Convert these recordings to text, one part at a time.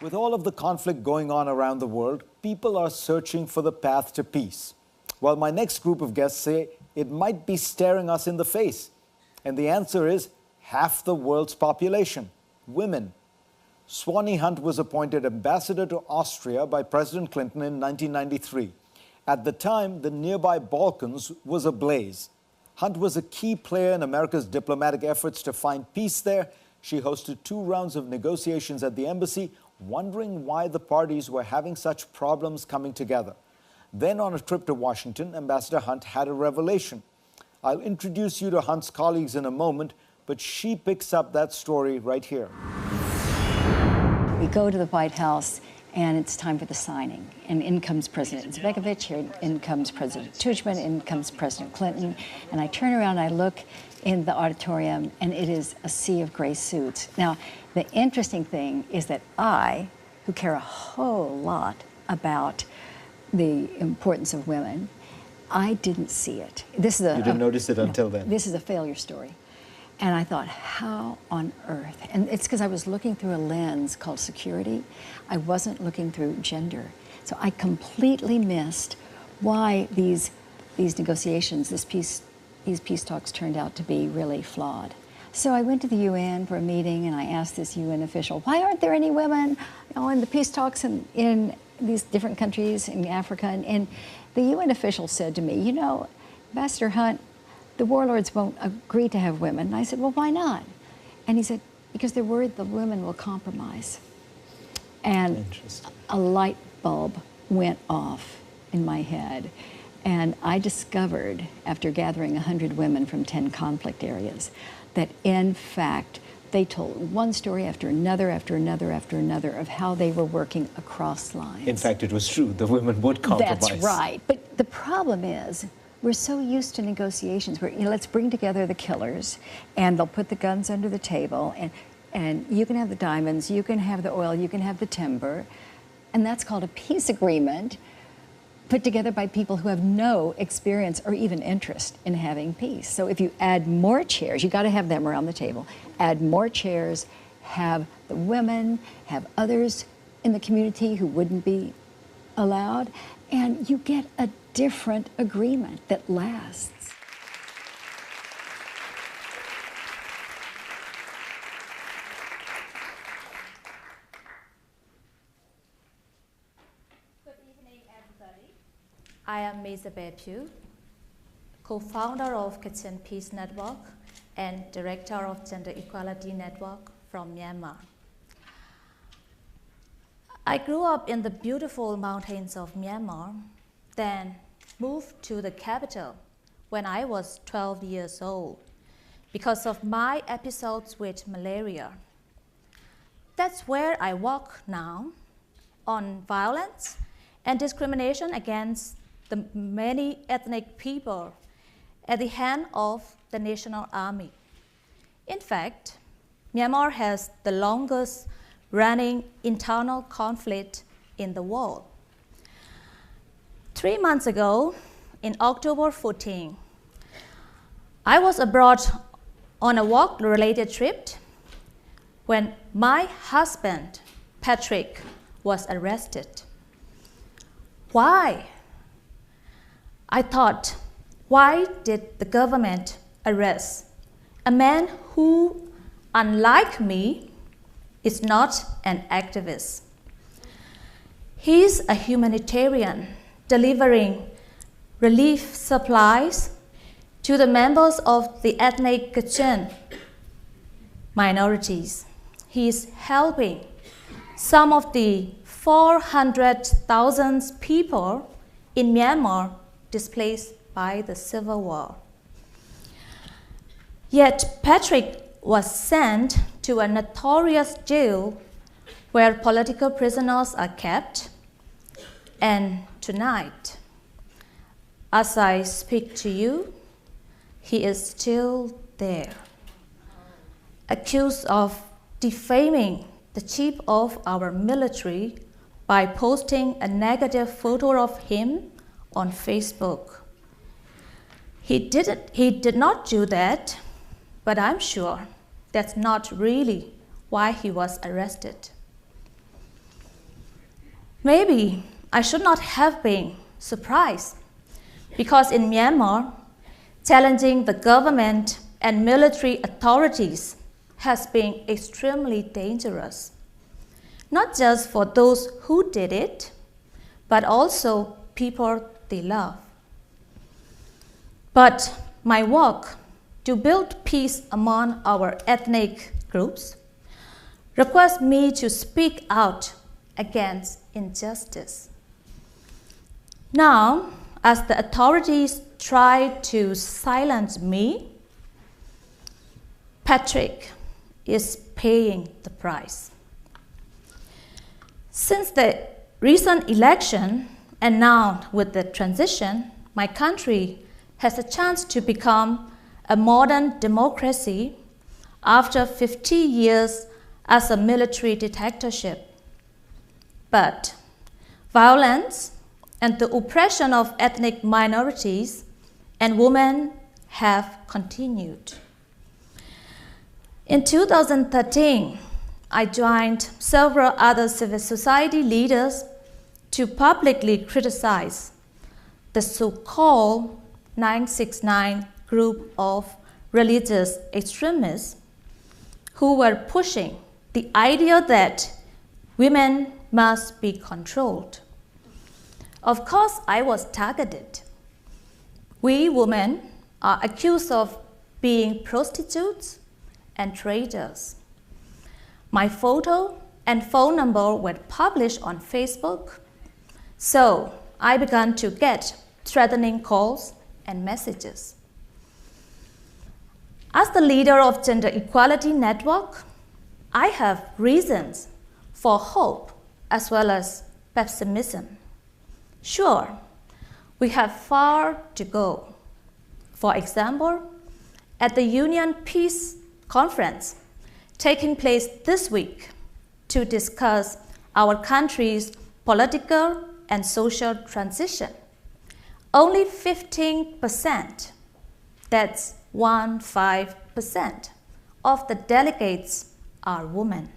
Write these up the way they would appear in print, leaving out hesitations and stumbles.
With all of the conflict going on around the world, people are searching for the path to peace. Well, my next group of guests say it might be staring us in the face. And the answer is half the world's population, women. Swanee Hunt was appointed ambassador to Austria by President Clinton in 1993. At the time, the nearby Balkans was ablaze. Hunt was a key player in America's diplomatic efforts to find peace there. She hosted 2 rounds of negotiations at the embassy, wondering why the parties were having such problems coming together. Then on a trip to Washington, Ambassador Hunt had a revelation. I'll introduce you to Hunt's colleagues in a moment, but she picks up that story right here. We go to the White House, and it's time for the signing. And in comes President Zbigniew, here in comes President Tudjman, in comes President Clinton. And I turn around, I look in the auditorium, and it is a sea of gray suits. Now, the interesting thing is that I, who care a whole lot about the importance of women, I didn't see it. This is you didn't notice it until then? This is a failure story. And I thought, how on earth? And it's because I was looking through a lens called security. I wasn't looking through gender. So I completely missed why these negotiations, these peace talks turned out to be really flawed. So I went to the UN for a meeting, and I asked this UN official, why aren't there any women in the peace talks in these different countries in Africa? And the UN official said to me, you know, Ambassador Hunt, the warlords won't agree to have women. And I said, well, why not? And he said, because they're worried the women will compromise. And a light bulb went off in my head. And I discovered, after gathering 100 women from 10 conflict areas, that in fact, they told one story after another, after another, after another of how they were working across lines. In fact, it was true. The women would compromise. That's right. But the problem is, we're so used to negotiations where, let's bring together the killers, and they'll put the guns under the table, and you can have the diamonds, you can have the oil, you can have the timber, and that's called a peace agreement put together by people who have no experience or even interest in having peace. So if you add more chairs, you got to have them around the table, add more chairs, have the women, have others in the community who wouldn't be allowed, and you get a different agreement that lasts. Good evening, everybody. I am Ms. Sabe Phyu, co-founder of Kitchen Peace Network and director of Gender Equality Network from Myanmar. I grew up in the beautiful mountains of Myanmar, then moved to the capital when I was 12 years old because of my episodes with malaria. That's where I work now, on violence and discrimination against the many ethnic people at the hand of the National Army. In fact, Myanmar has the longest running internal conflict in the world. 3 months ago, in October 14, I was abroad on a work-related trip when my husband, Patrick, was arrested. Why? I thought, why did the government arrest a man who, unlike me, is not an activist? He's a humanitarian delivering relief supplies to the members of the ethnic Kachin minorities. He is helping some of the 400,000 people in Myanmar displaced by the civil war. Yet Patrick was sent to a notorious jail where political prisoners are kept, and tonight, as I speak to you, he is still there, accused of defaming the chief of our military by posting a negative photo of him on Facebook. He did not do that, but I'm sure that's not really why he was arrested. Maybe I should not have been surprised, because in Myanmar, challenging the government and military authorities has been extremely dangerous, not just for those who did it, but also people they love. But my work to build peace among our ethnic groups requires me to speak out against injustice. Now, as the authorities try to silence me, Patrick is paying the price. Since the recent election, and now with the transition, my country has a chance to become a modern democracy after 50 years as a military dictatorship. But violence and the oppression of ethnic minorities and women have continued. In 2013, I joined several other civil society leaders to publicly criticize the so-called 969 group of religious extremists who were pushing the idea that women must be controlled. Of course, I was targeted. We women are accused of being prostitutes and traitors. My photo and phone number were published on Facebook, so I began to get threatening calls and messages. As the leader of Gender Equality Network, I have reasons for hope as well as pessimism. Sure, we have far to go. For example, at the Union Peace Conference taking place this week to discuss our country's political and social transition, only 15%, that's 15%, of the delegates are women.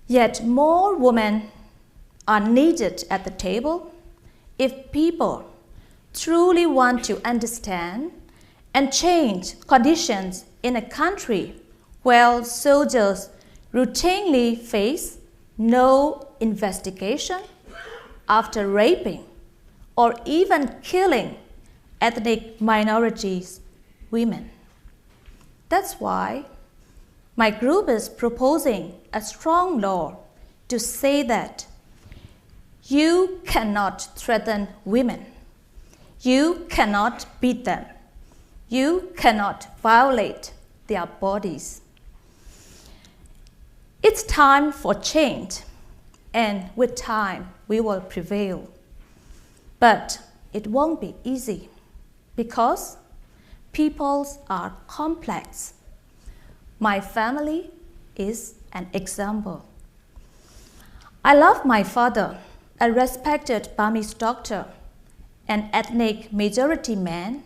Yet more women are needed at the table if people truly want to understand and change conditions in a country where soldiers routinely face no investigation after raping or even killing ethnic minorities, women. That's why my group is proposing a strong law to say that you cannot threaten women, you cannot beat them, you cannot violate their bodies. It's time for change, and with time we will prevail. But it won't be easy because peoples are complex. My family is an example. I love my father, a respected Burmese doctor, an ethnic majority man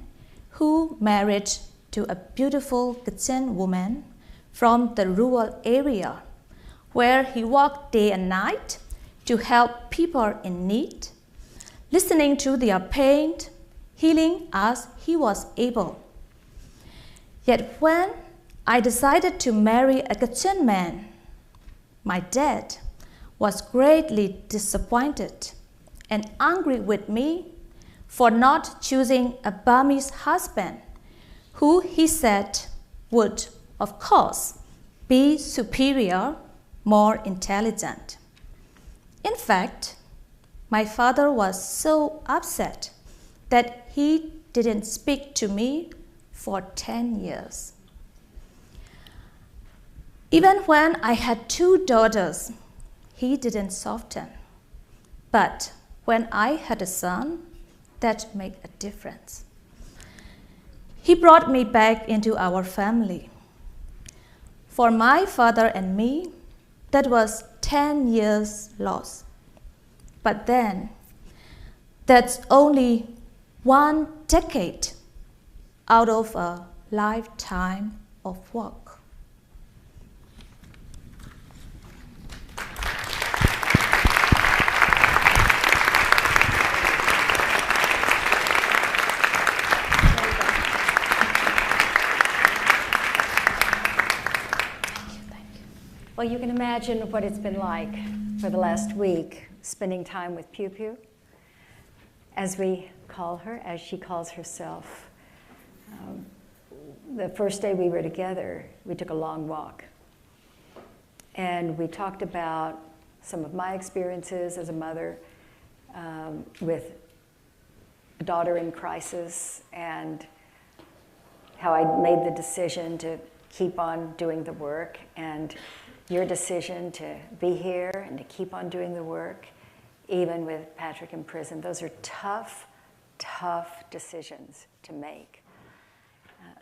who married to a beautiful Kachin woman from the rural area where he worked day and night to help people in need, listening to their pain, healing as he was able. Yet when I decided to marry a Kachin man, my dad was greatly disappointed and angry with me for not choosing a Burmese husband who he said would, of course, be superior, more intelligent. In fact, my father was so upset that he didn't speak to me for 10 years. Even when I had 2 daughters, he didn't soften. But when I had a son, that made a difference. He brought me back into our family. For my father and me, that was 10 years loss. But then, that's only 1 decade out of a lifetime of work. Well, you can imagine what it's been like for the last week, spending time with Phyu Phyu, as we call her, as she calls herself. The first day we were together, we took a long walk. And we talked about some of my experiences as a mother with a daughter in crisis, and how I made the decision to keep on doing the work, and your decision to be here and to keep on doing the work, even with Patrick in prison. Those are tough, tough decisions to make.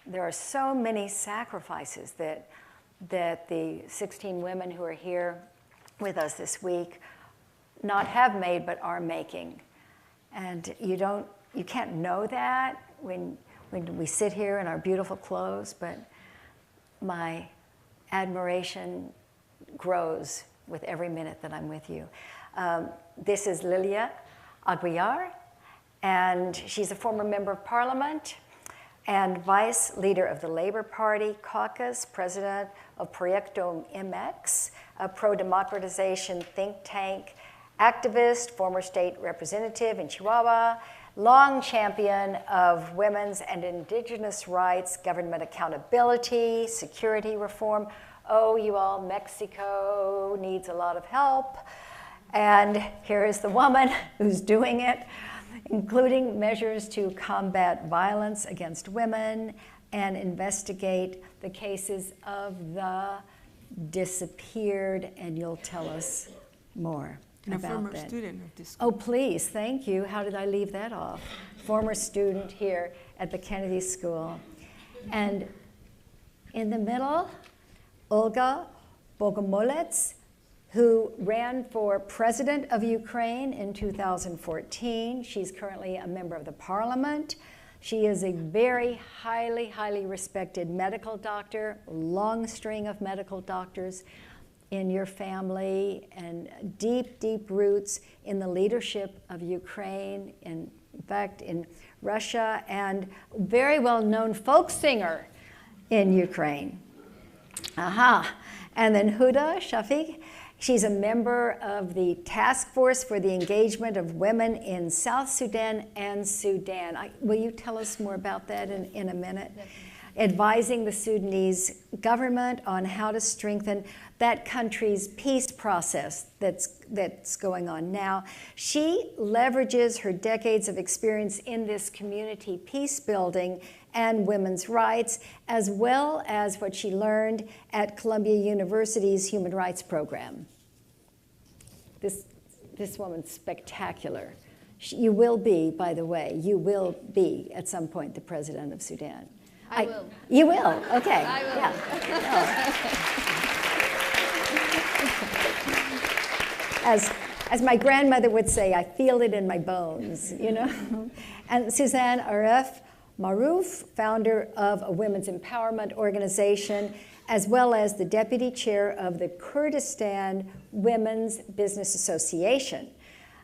There are so many sacrifices that the 16 women who are here with us this week not have made but are making. And you can't know that when we sit here in our beautiful clothes, but my admiration grows with every minute that I'm with you. This is Lilia Aguilar, and she's a former member of parliament and vice leader of the Labour Party caucus, president of Proyecto MX, a pro-democratization think tank, activist, former state representative in Chihuahua, long champion of women's and indigenous rights, government accountability, security reform. Oh, you all, Mexico needs a lot of help. And here is the woman who's doing it, including measures to combat violence against women and investigate the cases of the disappeared, and you'll tell us more about that. Former student of this school. Oh, please, thank you. How did I leave that off? Former student here at the Kennedy School. And in the middle, Olga Bogomolets, who ran for president of Ukraine in 2014. She's currently a member of the parliament. She is a very highly, highly respected medical doctor, long string of medical doctors in your family, and deep, deep roots in the leadership of Ukraine, in fact, in Russia, and very well-known folk singer in Ukraine. Aha. And then Huda Shafig. She's a member of the Task Force for the Engagement of Women in South Sudan and Sudan. Will you tell us more about that in a minute? Advising the Sudanese government on how to strengthen that country's peace process that's going on now. She leverages her decades of experience in this community peace building and women's rights, as well as what she learned at Columbia University's Human Rights Program. This woman's spectacular. You will be, by the way, you will be at some point the president of Sudan. I will. You will, okay. I will. Yeah. As my grandmother would say, I feel it in my bones, you know? And Suzan, Aref, Maroof, founder of a women's empowerment organization, as well as the deputy chair of the Kurdistan Women's Business Association.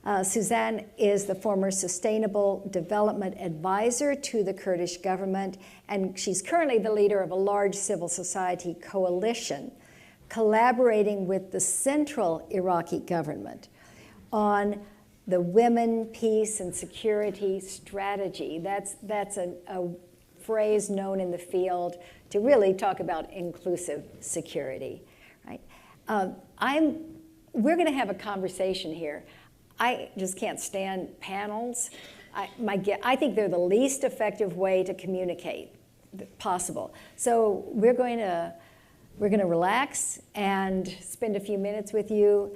Suzan is the former Sustainable Development Advisor to the Kurdish government, and she's currently the leader of a large civil society coalition collaborating with the central Iraqi government on the women, peace, and security strategy. That's a phrase known in the field to really talk about inclusive security, right? We're going to have a conversation here. I just can't stand panels. I think they're the least effective way to communicate possible. So we're going to relax and spend a few minutes with you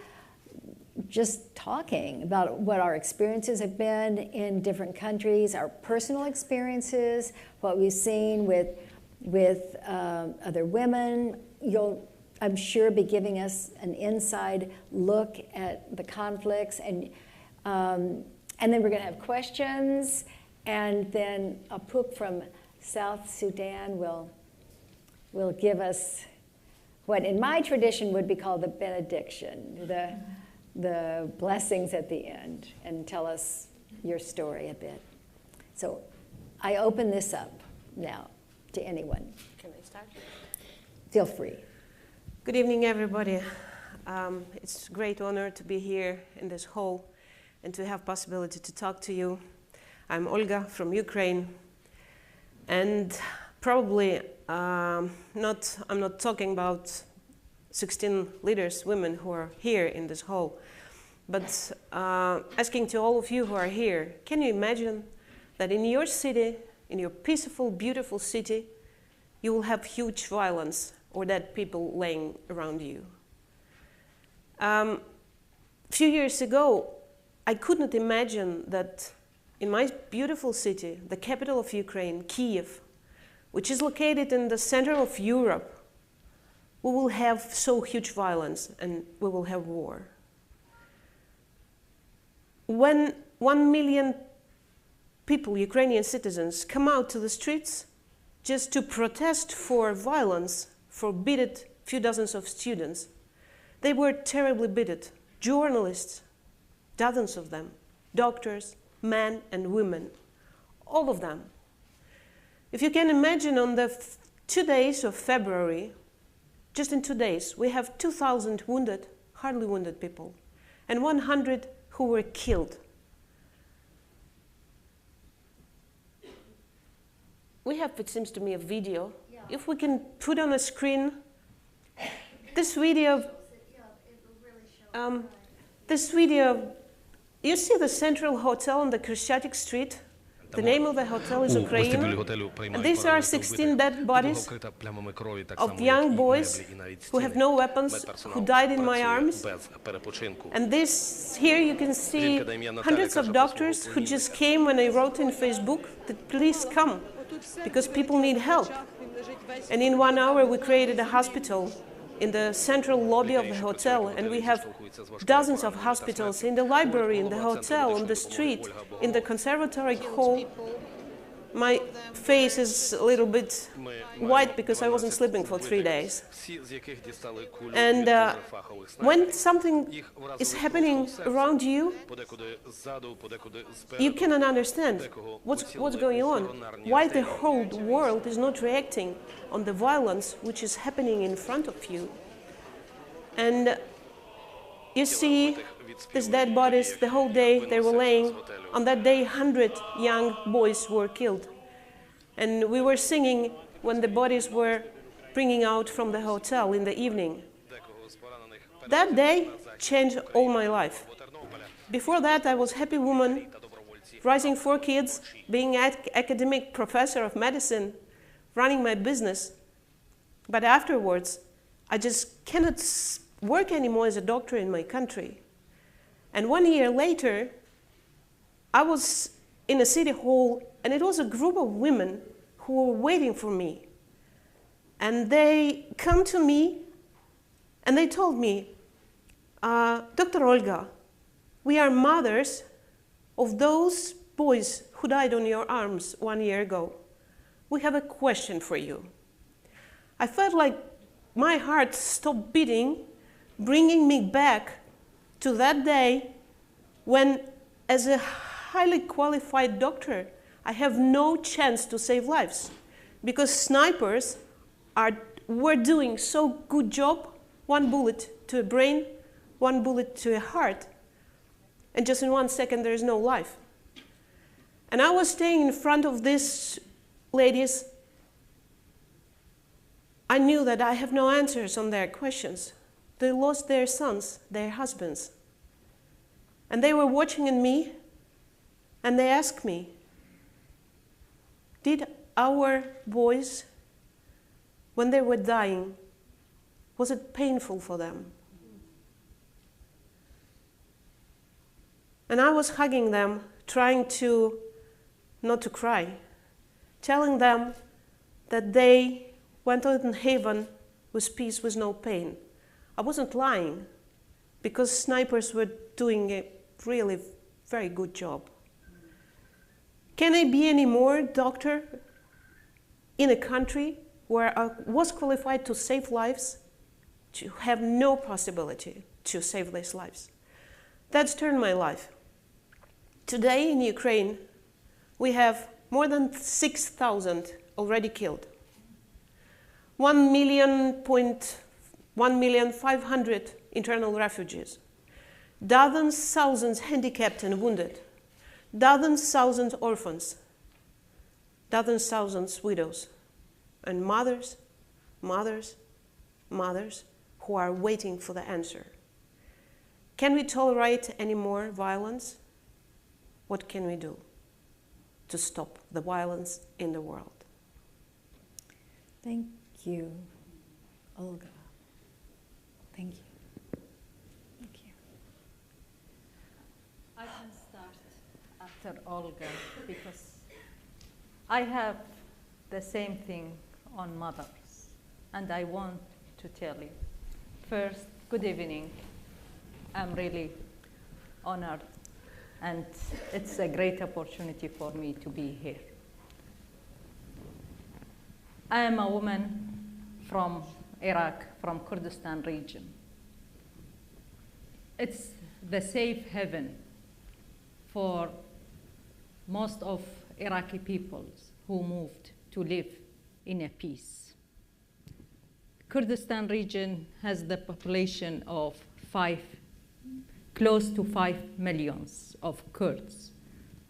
just talking about what our experiences have been in different countries, our personal experiences, what we've seen with other women. You'll, I'm sure, be giving us an inside look at the conflicts, and then we're going to have questions, and then Apuk from South Sudan will give us what in my tradition would be called the benediction, the blessings at the end, and tell us your story a bit. So I open this up now to anyone. Can we start? Feel free. Good evening, everybody. It's a great honor to be here in this hall and to have possibility to talk to you. I'm Olga from Ukraine, and probably I'm not talking about 16 leaders, women who are here in this hall, but asking to all of you who are here, can you imagine that in your city, in your peaceful, beautiful city, you will have huge violence or dead people laying around you? A few years ago, I could not imagine that in my beautiful city, the capital of Ukraine, Kyiv, which is located in the center of Europe, we will have so huge violence and we will have war. When 1 million people, Ukrainian citizens, come out to the streets just to protest for violence, for beaten few dozens of students, they were terribly beaten. Journalists, dozens of them, doctors, men and women, all of them. If you can imagine, on the 2 days of February, just in 2 days, we have 2,000 wounded, hardly wounded people, and 100 who were killed. We have, it seems to me, a video. Yeah. If we can put on a screen this video. This video, you see the Central Hotel on the Krещатик Street? The name of the hotel is Ukraine. And these are 16 dead bodies of young boys who have no weapons, who died in my arms. And this, here you can see hundreds of doctors who just came when I wrote in Facebook that please come, because people need help. And in 1 hour we created a hospital in the central lobby of the hotel, and we have dozens of hospitals in the library, in the hotel, on the street, in the conservatory hall. My face is a little bit white because I wasn't sleeping for 3 days. And when something is happening around you, you cannot understand what's going on, why the whole world is not reacting on the violence which is happening in front of you. And you see these dead bodies the whole day they were laying. On that day, 100 young boys were killed. And we were singing when the bodies were bringing out from the hotel in the evening. That day changed all my life. Before that, I was a happy woman, raising 4 kids, being an academic professor of medicine, running my business. But afterwards, I just cannot work anymore as a doctor in my country. And 1 year later, I was in a city hall, and it was a group of women who were waiting for me. And they come to me, and they told me, Dr. Olga, we are mothers of those boys who died on your arms 1 year ago. We have a question for you. I felt like my heart stopped beating, bringing me back to that day when, as a highly qualified doctor, I have no chance to save lives, because snipers were doing so good job, 1 bullet to a brain, 1 bullet to a heart, and just in 1 second there is no life. And I was staying in front of these ladies. I knew that I have no answers on their questions. They lost their sons, their husbands. And they were watching at me, and they asked me, did our boys, when they were dying, was it painful for them? And I was hugging them, trying to not to cry, telling them that they went out in heaven with peace, with no pain. I wasn't lying, because snipers were doing a really very good job. Can I be any more doctor in a country where I was qualified to save lives, to have no possibility to save these lives? That's turned my life. Today in Ukraine, we have more than 6,000 already killed. 1.1 1,500,000 internal refugees, dozens, thousands handicapped and wounded, dozens, thousands orphans, dozens, thousands widows, and mothers who are waiting for the answer. Can we tolerate any more violence? What can we do to stop the violence in the world? Thank you, Olga. Thank you. Thank you. I can start after Olga because I have the same thing on mothers, and I want to tell you. First, good evening. I'm really honored, and it's a great opportunity for me to be here. I am a woman from Iraq, from Kurdistan region. It's the safe haven for most of Iraqi peoples who moved to live in a peace. Kurdistan region has the population of close to 5 million of Kurds,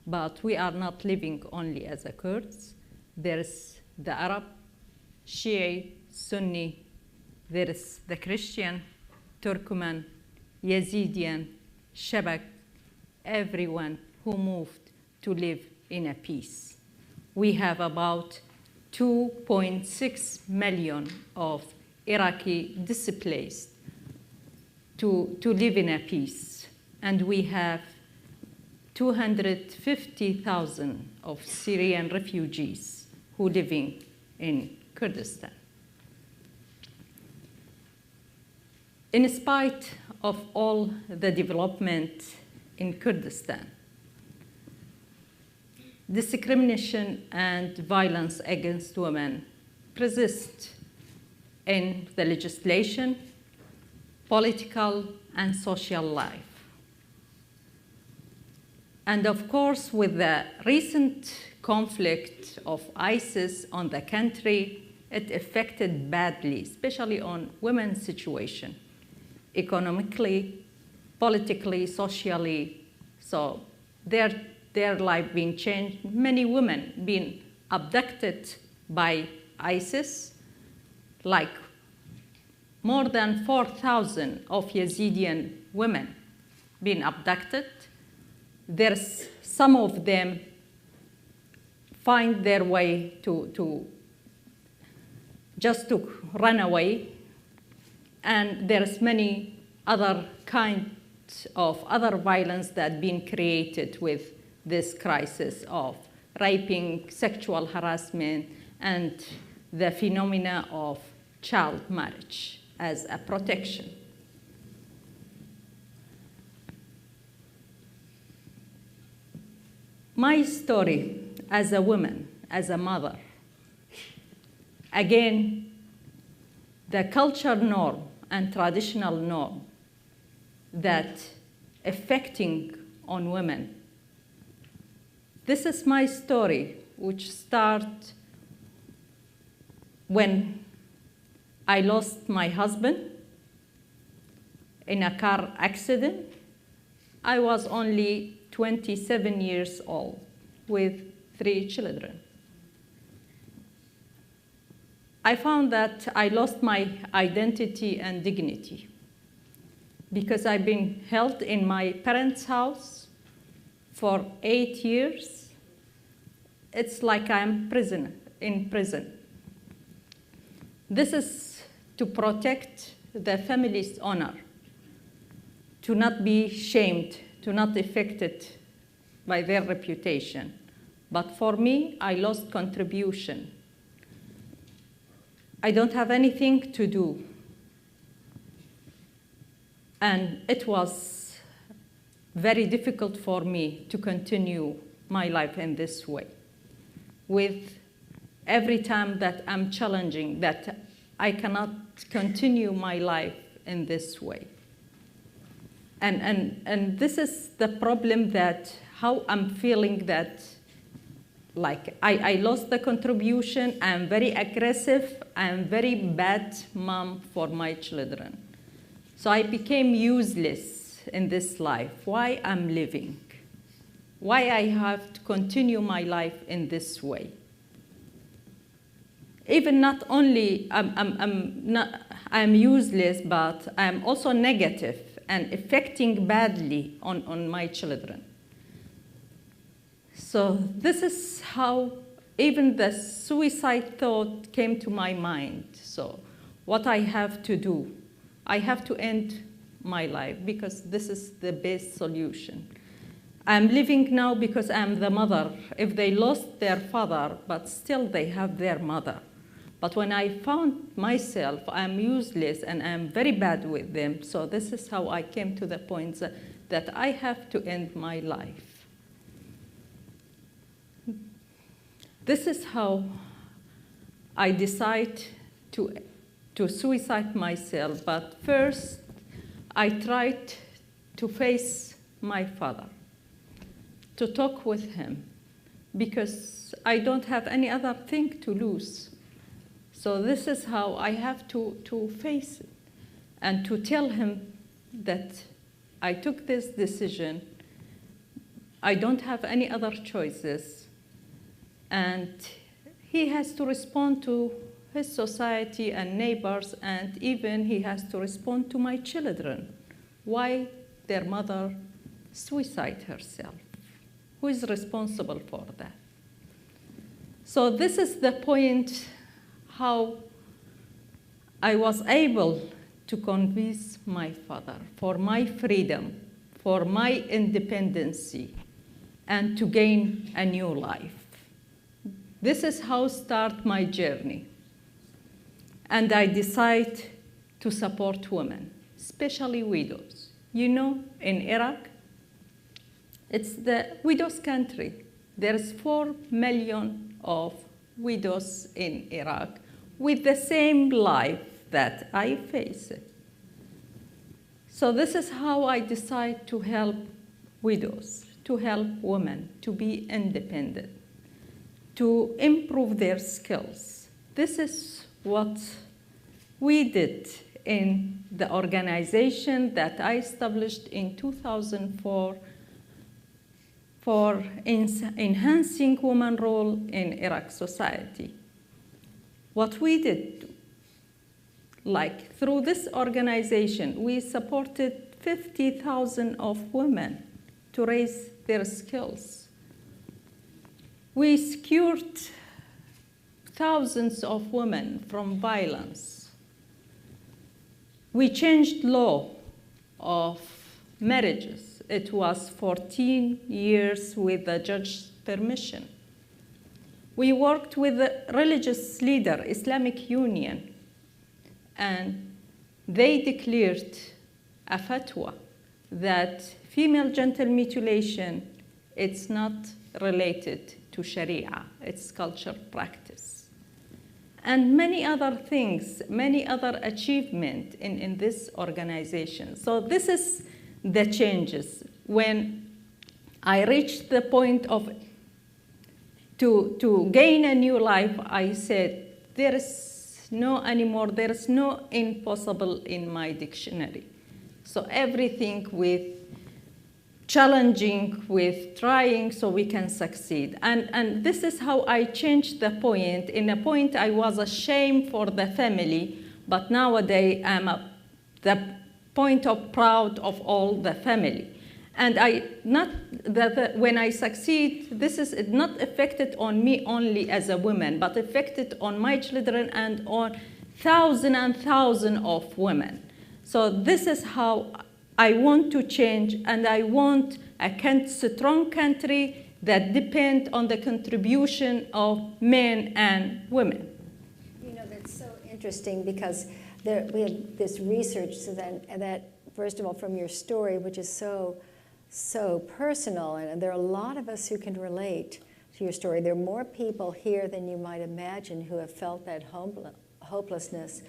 but we are not living only as a Kurds. There's the Arab, Shia, Sunni, there is the Christian, Turkmen, Yazidis, Shabak, everyone who moved to live in a peace. We have about 2.6 million of Iraqi displaced to live in a peace. And we have 250,000 of Syrian refugees who are living in Kurdistan. In spite of all the development in Kurdistan, discrimination and violence against women persist in the legislation, political and social life. And of course, with the recent conflict of ISIS on the country, it affected badly, especially on women's situation, economically, politically, socially. So their life being changed. Many women being abducted by ISIS, like more than 4,000 of Yazidi women being abducted. There's some of them find their way to run away, and there's many other kinds of other violence that been created with this crisis of raping, sexual harassment, and the phenomena of child marriage as a protection. My story as a woman, as a mother, again, the cultural norm and traditional norm that affecting on women. This is my story, which starts when I lost my husband in a car accident. I was only 27 years old with 3 children. I found that I lost my identity and dignity because I've been held in my parents' house for 8 years. It's like I'm in prison. This is to protect the family's honor, to not be shamed, to not affected by their reputation. But for me, I lost contribution. I don't have anything to do. And it was very difficult for me to continue my life in this way. With every time that I'm challenging that I cannot continue my life in this way. And this is the problem, that how I'm feeling that like I lost the contribution. I'm very aggressive. I'm very bad mom for my children. So I became useless in this life. Why I'm living? Why I have to continue my life in this way? Even not only I'm useless, but I'm also negative and affecting badly on my children. So this is how even the suicide thought came to my mind. So what I have to do, I have to end my life because this is the best solution. I'm living now because I'm the mother. If they lost their father, but still they have their mother. But when I found myself, I'm useless and I'm very bad with them. So this is how I came to the point that I have to end my life. This is how I decide to suicide myself. But first, I tried to face my father, to talk with him, because I don't have any other thing to lose. So this is how I have to face it and to tell him that I took this decision. I don't have any other choices. And he has to respond to his society and neighbors, and even he has to respond to my children. Why their mother suicide herself? Who is responsible for that? So this is the point how I was able to convince my father for my freedom, for my independency, and to gain a new life. This is how start my journey. And I decide to support women, especially widows. You know, in Iraq, it's the widows' country. There's 4 million of widows in Iraq with the same life that I face it. So this is how I decide to help widows, to help women to be independent, to improve their skills. This is what we did in the organization that I established in 2004 for enhancing women's role in Iraq society. What we did, like through this organization, we supported 50,000 of women to raise their skills. We secured thousands of women from violence. We changed law of marriages. It was 14 years with the judge's permission. We worked with the religious leader, Islamic Union, and they declared a fatwa that female genital mutilation, it's not related to Sharia, it's cultural practice. And many other things, many other achievements in this organization. So this is the changes. When I reached the point of to gain a new life, I said, there is no anymore, there is no impossible in my dictionary. So everything with challenging, with trying, so we can succeed. And this is how I changed the point. In a point, I was ashamed for the family, but nowadays I'm at the point of proud of all the family. And when I succeed, this is not affected on me only as a woman, but affected on my children and on thousands and thousands of women. So this is how I want to change, and I want a strong country that depends on the contribution of men and women. You know, that's so interesting because we have this research, Suzan, that first of all, from your story, which is so personal, and there are a lot of us who can relate to your story. There are more people here than you might imagine who have felt that hopelessness.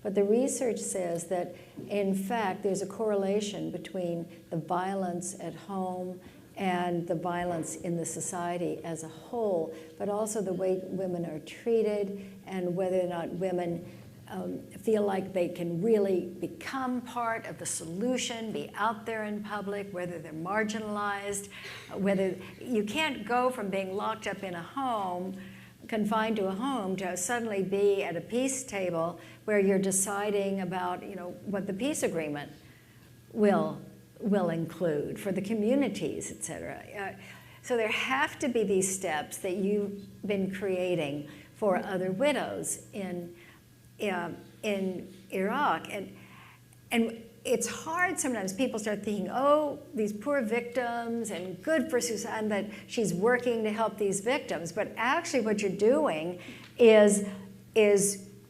But the research says that, in fact, there's a correlation between the violence at home and the violence in the society as a whole, but also the way women are treated and whether or not women feel like they can really become part of the solution, be out there in public, whether they're marginalized, whether you can't go from being locked up in a home, confined to a home, to suddenly be at a peace table where you're deciding about, you know, what the peace agreement will include for the communities, et cetera. So there have to be these steps that you've been creating for other widows in Iraq. And it's hard sometimes. People start thinking, oh, these poor victims, and good for Suzan that she's working to help these victims. But actually what you're doing is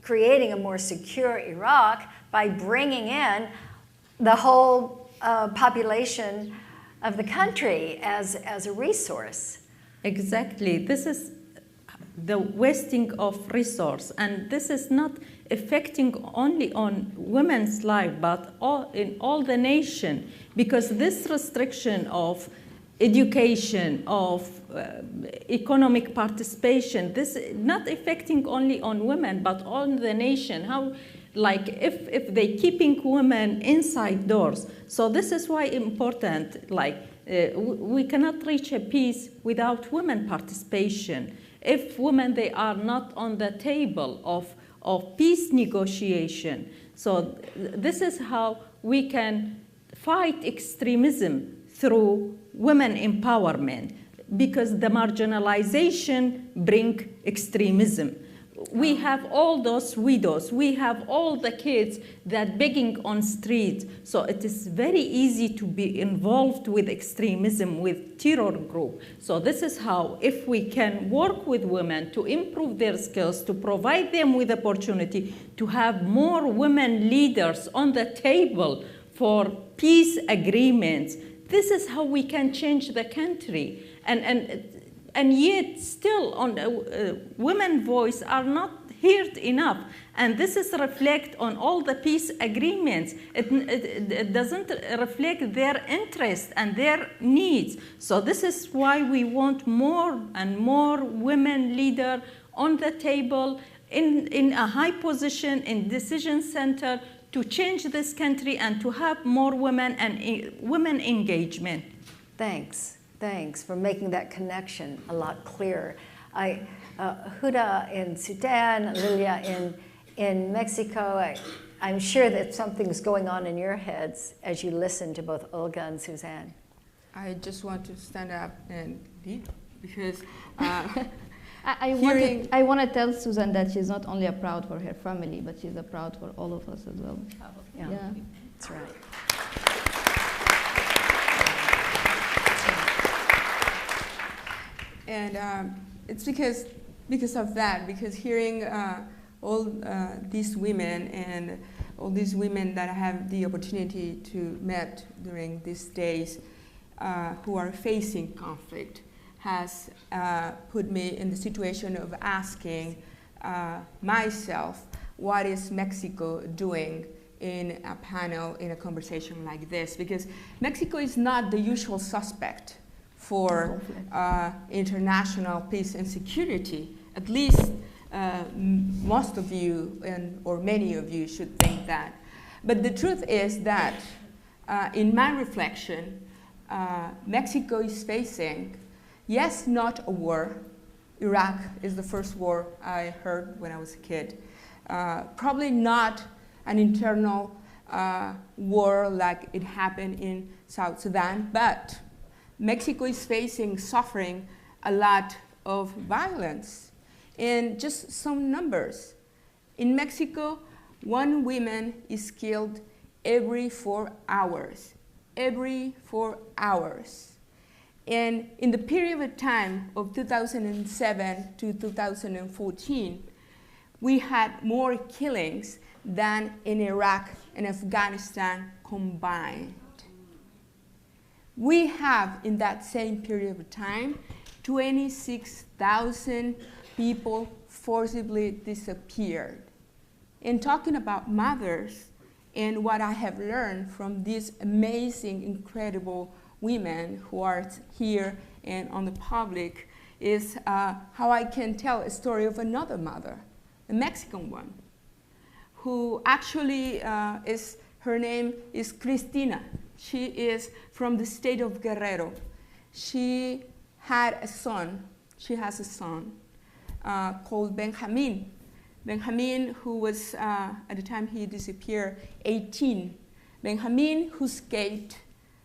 creating a more secure Iraq by bringing in the whole population of the country as a resource. Exactly. This is the wasting of resource, and this is not affecting only on women's life, but in all the nation, because this restriction of education, of economic participation, this is not affecting only on women, but on the nation. How, like, if they keeping women inside doors. So this is why important, like, we cannot reach a peace without women participation. If women, they are not on the table of peace negotiation. So this is how we can fight extremism through women empowerment, because the marginalization bring extremism. We have all those widows, we have all the kids that begging on streets. So it is very easy to be involved with extremism, with terror group. So this is how, if we can work with women to improve their skills, to provide them with opportunity, to have more women leaders on the table for peace agreements, this is how we can change the country. And yet still women's voice are not heard enough. And this is reflect on all the peace agreements. It doesn't reflect their interest and their needs. So this is why we want more and more women leaders on the table, in a high position, in decision center, to change this country and to have more women and women engagement. Thanks. Thanks for making that connection a lot clearer. Huda in Sudan, Lilia in Mexico, I'm sure that something's going on in your heads as you listen to both Olga and Suzan. I just want to stand up and lead, because I want to tell Suzan that she's not only proud for her family, but she's proud for all of us as well. Yeah, that's right. And it's because of that, because hearing all these women and all these women that I have the opportunity to meet during these days who are facing conflict has put me in the situation of asking myself, what is Mexico doing in a panel, in a conversation like this? Because Mexico is not the usual suspect for international peace and security. At least most of you or many of you should think that. But the truth is that in my reflection, Mexico is facing, yes, not a war. Iraq is the first war I heard when I was a kid. Probably not an internal war like it happened in South Sudan, but Mexico is facing, suffering a lot of violence. And just some numbers. In Mexico, 1 woman is killed every 4 hours. Every 4 hours. And in the period of time of 2007 to 2014, we had more killings than in Iraq and Afghanistan combined. We have, in that same period of time, 26,000 people forcibly disappeared. And talking about mothers and what I have learned from these amazing, incredible women who are here and on the public is how I can tell a story of another mother, a Mexican one, who actually her name is Cristina. She is from the state of Guerrero. She has a son called Benjamin. Benjamin, who was, at the time he disappeared, 18. Benjamin, who escaped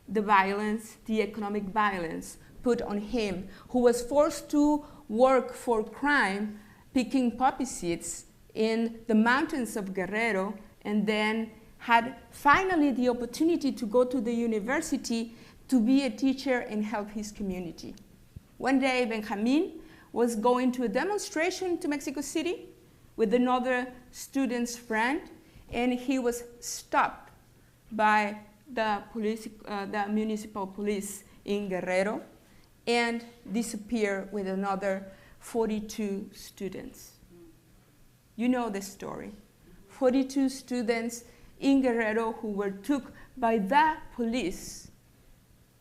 the violence, the economic violence put on him, who was forced to work for crime, picking poppy seeds in the mountains of Guerrero, and then had finally the opportunity to go to the university to be a teacher and help his community. One day, Benjamin was going to a demonstration to Mexico City with another student's friend, and he was stopped by the municipal police in Guerrero and disappeared with another 42 students. You know the story. 42 students in Guerrero who were took by that police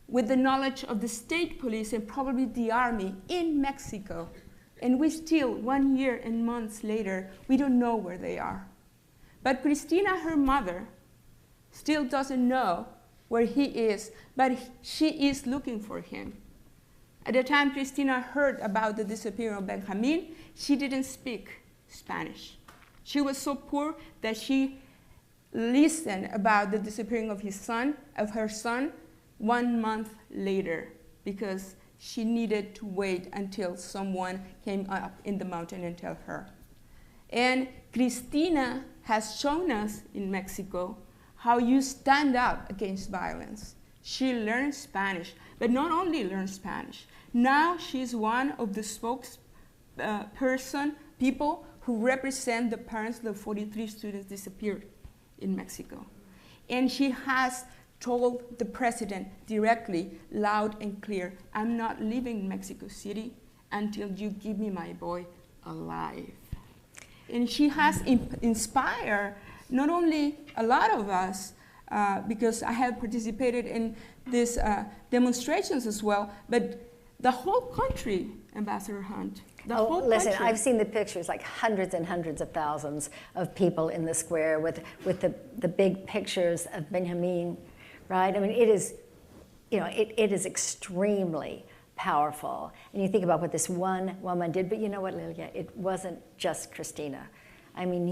with the knowledge of the state police and probably the army in Mexico. And we still, 1 year and months later, we don't know where they are. But Cristina, her mother, still doesn't know where he is, but she is looking for him. At the time Cristina heard about the disappearance of Benjamin, she didn't speak Spanish. She was so poor that she listened about the disappearing of her son, 1 month later, because she needed to wait until someone came up in the mountain and tell her. And Cristina has shown us in Mexico how you stand up against violence. She learned Spanish, but not only learned Spanish. Now she's one of the people who represent the parents of the 43 students disappeared in Mexico. And she has told the president directly, loud and clear, I'm not leaving Mexico City until you give me my boy alive. And she has inspired not only a lot of us, because I have participated in these demonstrations as well, but the whole country, Ambassador Hunt. Listen, I've seen the pictures, like hundreds and hundreds of thousands of people in the square with the big pictures of Benjamin, right? I mean, it is, it is extremely powerful. And you think about what this one woman did, but you know what, Lilia? It wasn't just Cristina. I mean,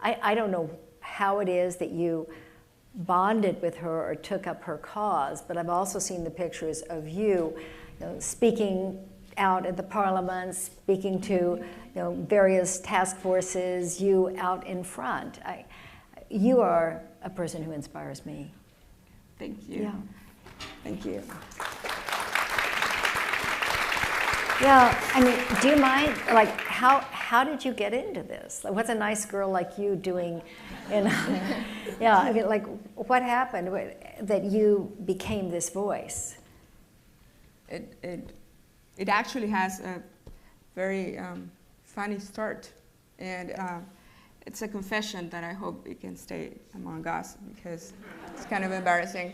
I don't know how it is that you bonded with her or took up her cause, but I've also seen the pictures of you, speaking out at the parliament, speaking to various task forces, you out in front. You are a person who inspires me. Thank you. Yeah. Thank you. Yeah, I mean, do you mind, like, how did you get into this? Like, what's a nice girl like you doing yeah, I mean, like, what happened that you became this voice? It actually has a very funny start, and it's a confession that I hope it can stay among us because it's kind of embarrassing.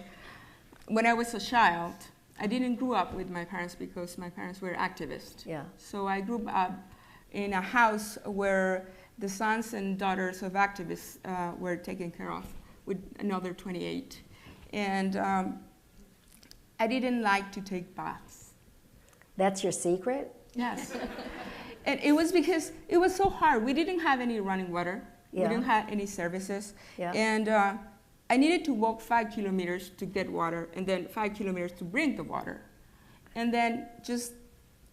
When I was a child, I didn't grow up with my parents because my parents were activists. Yeah. So I grew up in a house where the sons and daughters of activists were taken care of with another 28. And I didn't like to take baths. That's your secret? Yes. And it was because it was so hard. We didn't have any running water. Yeah. We didn't have any services. Yeah. And I needed to walk 5 kilometers to get water and then 5 kilometers to bring the water. And then just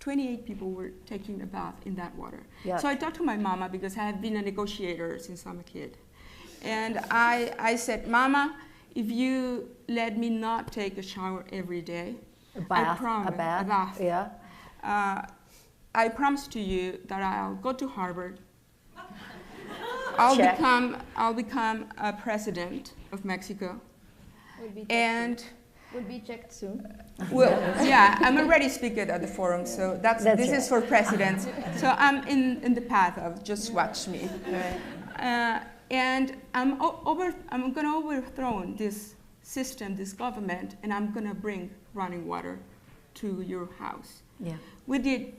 28 people were taking a bath in that water. Yuck. So I talked to my mama because I have been a negotiator since I'm a kid. And I said, Mama, if you let me not take a shower every day, A bath. Yeah. I promise to you that I'll go to Harvard. I'll become a president of Mexico. Will be checked soon. Well, yeah, I'm already speaking at the forum, so this right. is for presidents. So I'm in the path of just watch me. Right. And I'm going to overthrow this system, this government, and I'm going to bring running water to your house. Yeah. We did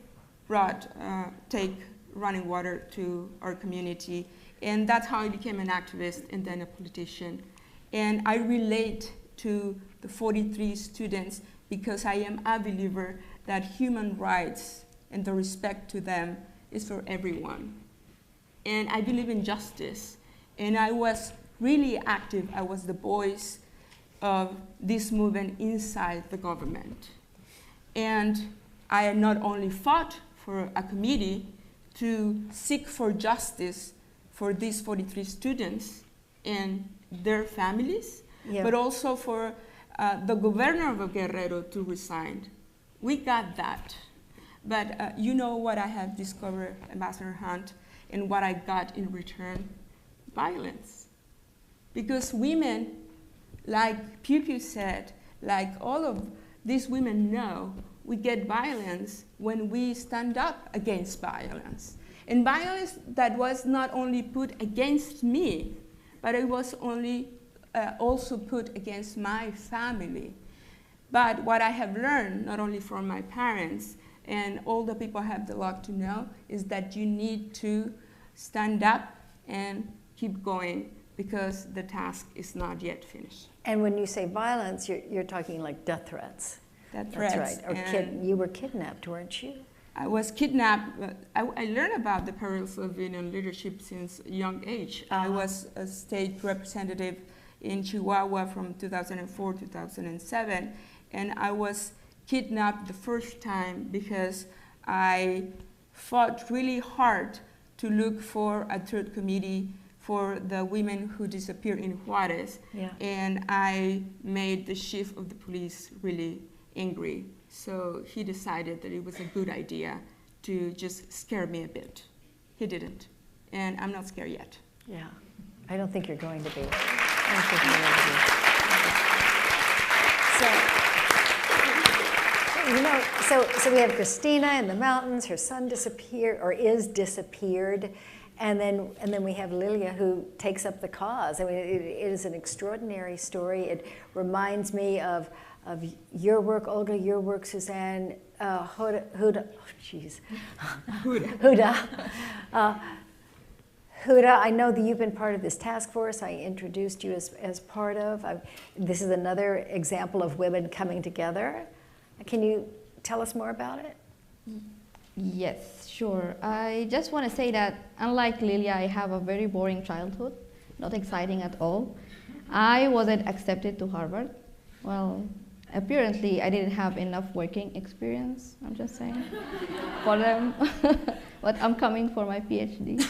take running water to our community, and that's how I became an activist and then a politician. And I relate to the 43 students because I am a believer that human rights and the respect to them is for everyone. And I believe in justice. And I was really active. I was the voice of this movement inside the government. And I not only fought for a committee to seek for justice for these 43 students and their families, Yeah. but also for the governor of Guerrero to resign. We got that. But you know what I have discovered, Ambassador Hunt, and what I got in return? Violence. Because women, like Phyu said, like all of these women know, we get violence when we stand up against violence. And violence that was not only put against me, but it was also put against my family. But what I have learned, not only from my parents, and all the people I have the luck to know, is that you need to stand up and keep going because the task is not yet finished. And when you say violence, you're talking like death threats. That's right. Or you were kidnapped, weren't you? I was kidnapped. I learned about the perils of union leadership since a young age. I was a state representative in Chihuahua from 2004 to 2007, and I was kidnapped the first time because I fought really hard to look for a third committee for the women who disappeared in Juarez. Yeah. And I made the chief of the police really angry. So he decided that it was a good idea to just scare me a bit. He didn't. And I'm not scared yet. Yeah. I don't think you're going to be. I don't think you're going to be. So we have Christina in the mountains. Her son disappeared, or is disappeared. And then we have Lilia, who takes up the cause. I mean, it is an extraordinary story. It reminds me of your work, Olga, your work, Suzan, Huda, Huda, I know that you've been part of this task force. I introduced you as part of. This is another example of women coming together. Can you tell us more about it? Yes, sure. I just want to say that, unlike Lilia, I have a very boring childhood, not exciting at all. I wasn't accepted to Harvard. Well, apparently I didn't have enough working experience, I'm just saying, for them. But I'm coming for my PhD.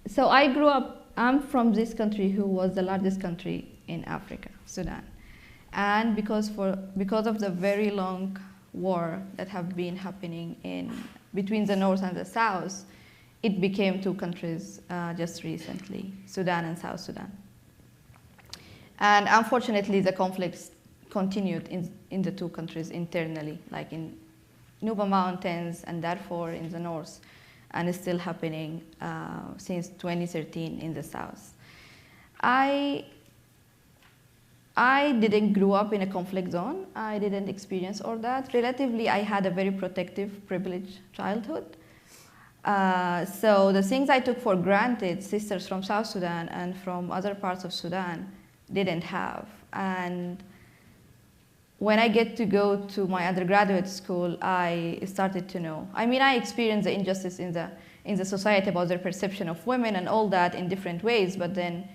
So I grew up, I'm from this country who was the largest country in Africa, Sudan. And because of the very long war that have been happening between the North and the South, it became two countries just recently, Sudan and South Sudan. And unfortunately, the conflicts continued in the two countries internally, like in Nuba Mountains and Darfur in the north, and it's still happening since 2013 in the south. I didn't grow up in a conflict zone. I didn't experience all that. Relatively, I had a very protective, privileged childhood. So the things I took for granted, sisters from South Sudan and from other parts of Sudan didn't have. And when I get to go to my undergraduate school, I started to know. I mean, I experienced the injustice in the society about their perception of women and all that in different ways, but then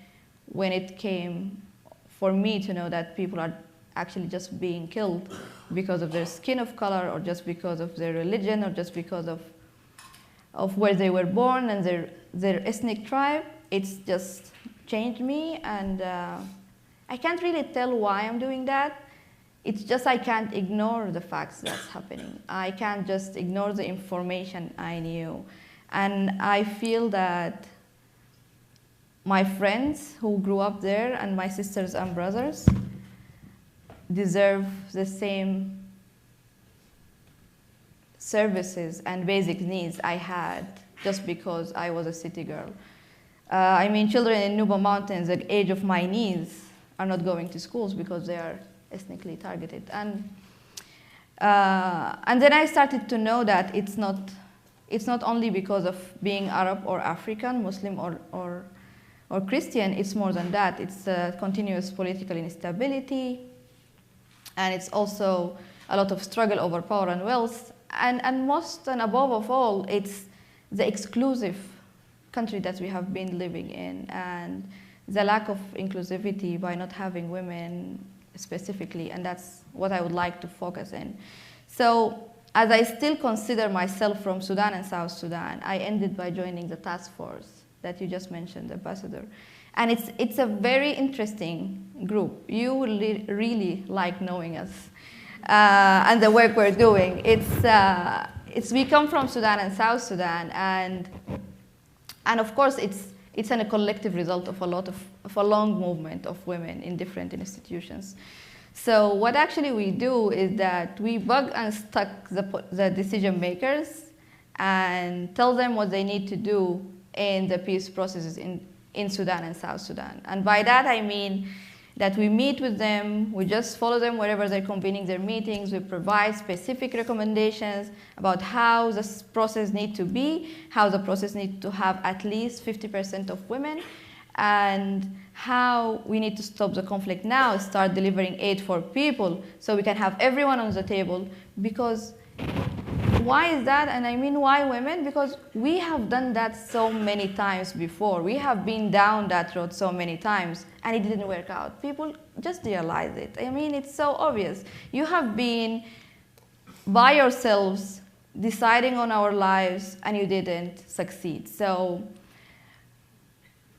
when it came for me to know that people are actually just being killed because of their skin of color, or just because of their religion, or just because of where they were born and their ethnic tribe, it's just changed me. And I can't really tell why I'm doing that. It's just I can't ignore the facts that's happening. I can't just ignore the information I knew. And I feel that my friends who grew up there and my sisters and brothers deserve the same services and basic needs I had just because I was a city girl. I mean, children in Nuba Mountains at the age of my niece are not going to schools because they are ethnically targeted. And then I started to know that it's not only because of being Arab or African, Muslim or Christian, it's more than that. It's continuous political instability, and it's also a lot of struggle over power and wealth, and most and above all, it's the exclusive country that we have been living in, and the lack of inclusivity by not having women specifically, and that's what I would like to focus in. So, as I still consider myself from Sudan and South Sudan, I ended by joining the task force that you just mentioned, Ambassador. And it's a very interesting group. You will really like knowing us and the work we're doing. We come from Sudan and South Sudan, and of course it's a collective result of a long movement of women in different institutions. So what actually we do is that we bug and stuck the decision makers and tell them what they need to do in the peace processes in Sudan and South Sudan. And by that I mean that we meet with them, we just follow them wherever they're convening their meetings, we provide specific recommendations about how this process needs to be, how the process needs to have at least 50% of women, and how we need to stop the conflict now, start delivering aid for people so we can have everyone on the table. Because why is that? And I mean, why women? Because we have done that so many times before. We have been down that road so many times and it didn't work out. People just realize it. I mean, it's so obvious. You have been by yourselves deciding on our lives and you didn't succeed. So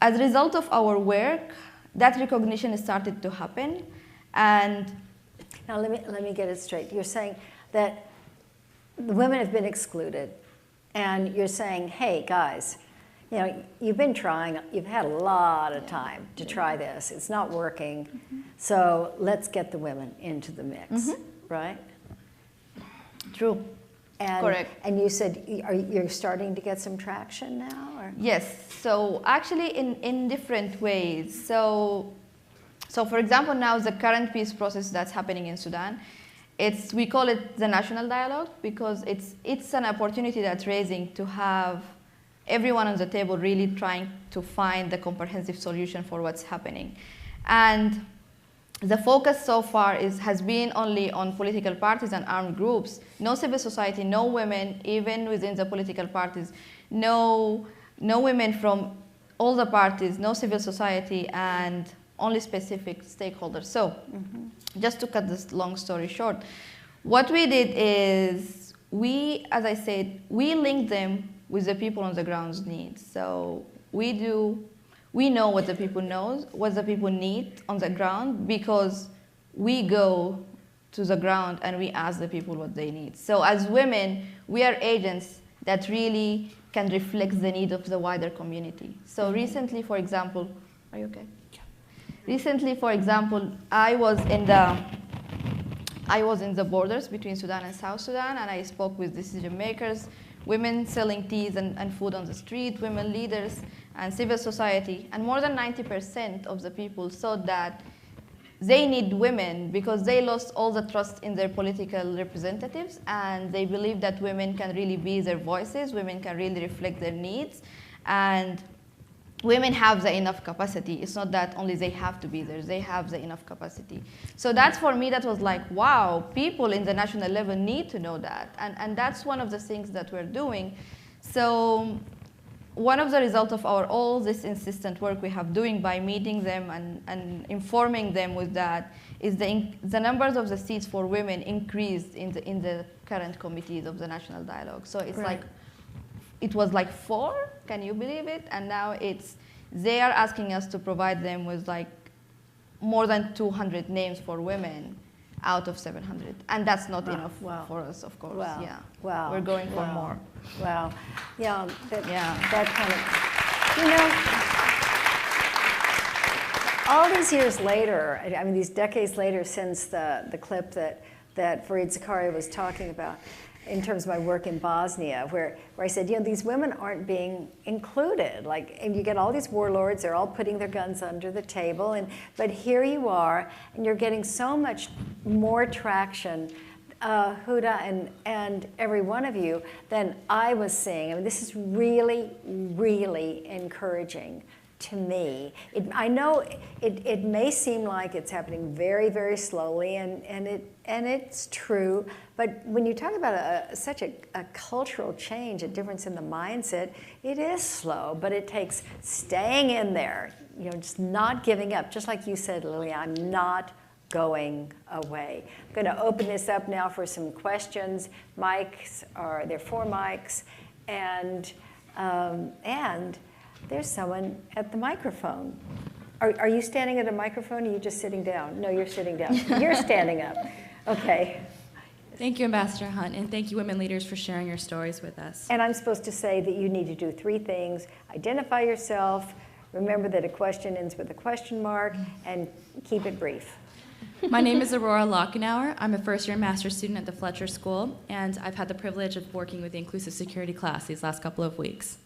as a result of our work, that recognition started to happen. And now let me get it straight. You're saying that the women have been excluded, and you're saying, hey guys, you know, you've been trying, you've had a lot of time to try this, it's not working, so let's get the women into the mix, right? True. And, correct. And you said you're starting to get some traction now? Or? Yes, so actually in different ways. So for example, now the current peace process that's happening in Sudan, we call it the national dialogue because it's an opportunity that's raising to have everyone on the table really trying to find the comprehensive solution for what's happening. And the focus so far has been only on political parties and armed groups. No civil society, no women, even within the political parties, no women from all the parties, no civil society, and only specific stakeholders. So, just to cut this long story short, what we did is as I said, we linked them with the people on the ground's needs. So we know what the people what the people need on the ground, because we go to the ground and we ask the people what they need. So as women, we are agents that really can reflect the need of the wider community. So recently, for example, are you okay? Yeah. Recently, for example, I was in the borders between Sudan and South Sudan, and I spoke with decision makers, women selling teas and food on the street, women leaders, and civil society. And more than 90% of the people thought that they need women because they lost all the trust in their political representatives, and they believe that women can really be their voices, women can really reflect their needs, and women have the enough capacity. It's not that only they have to be there, they have the enough capacity. So that's, for me, that was like, wow, people in the national level need to know that. And that's one of the things that we're doing. So one of the results of all this insistent work we have doing by meeting them and informing them with that is the numbers of the seats for women increased in the current committees of the national dialogue. So it's like, it was like 4, can you believe it? And now they are asking us to provide them with like more than 200 names for women out of 700. And that's not enough for us, of course. Wow. Yeah. Wow. We're going for more. Wow. Yeah, that kind of, all these years later, I mean, these decades later since the clip that that Fareed Zakaria was talking about in terms of my work in Bosnia, where I said, these women aren't being included. And you get all these warlords, they're all putting their guns under the table, but here you are, and you're getting so much more traction, Huda and every one of you, than I was seeing. I mean, this is really, really encouraging to me. I know it may seem like it's happening very, very slowly, and it's true, but when you talk about such a cultural change, a difference in the mindset, it is slow, but it takes staying in there, just not giving up. Just like you said, Lilia, I'm not going away. I'm going to open this up now for some questions. There are 4 mics, and there's someone at the microphone. Are you standing at a microphone, or are you just sitting down? No, you're sitting down. You're standing up. Okay. Thank you, Ambassador Hunt, and thank you, women leaders, for sharing your stories with us. And I'm supposed to say that you need to do 3 things. Identify yourself, remember that a question ends with a question mark, and keep it brief. My name is Aurora Lockenauer. I'm a first-year master's student at the Fletcher School, and I've had the privilege of working with the inclusive security class these last couple of weeks.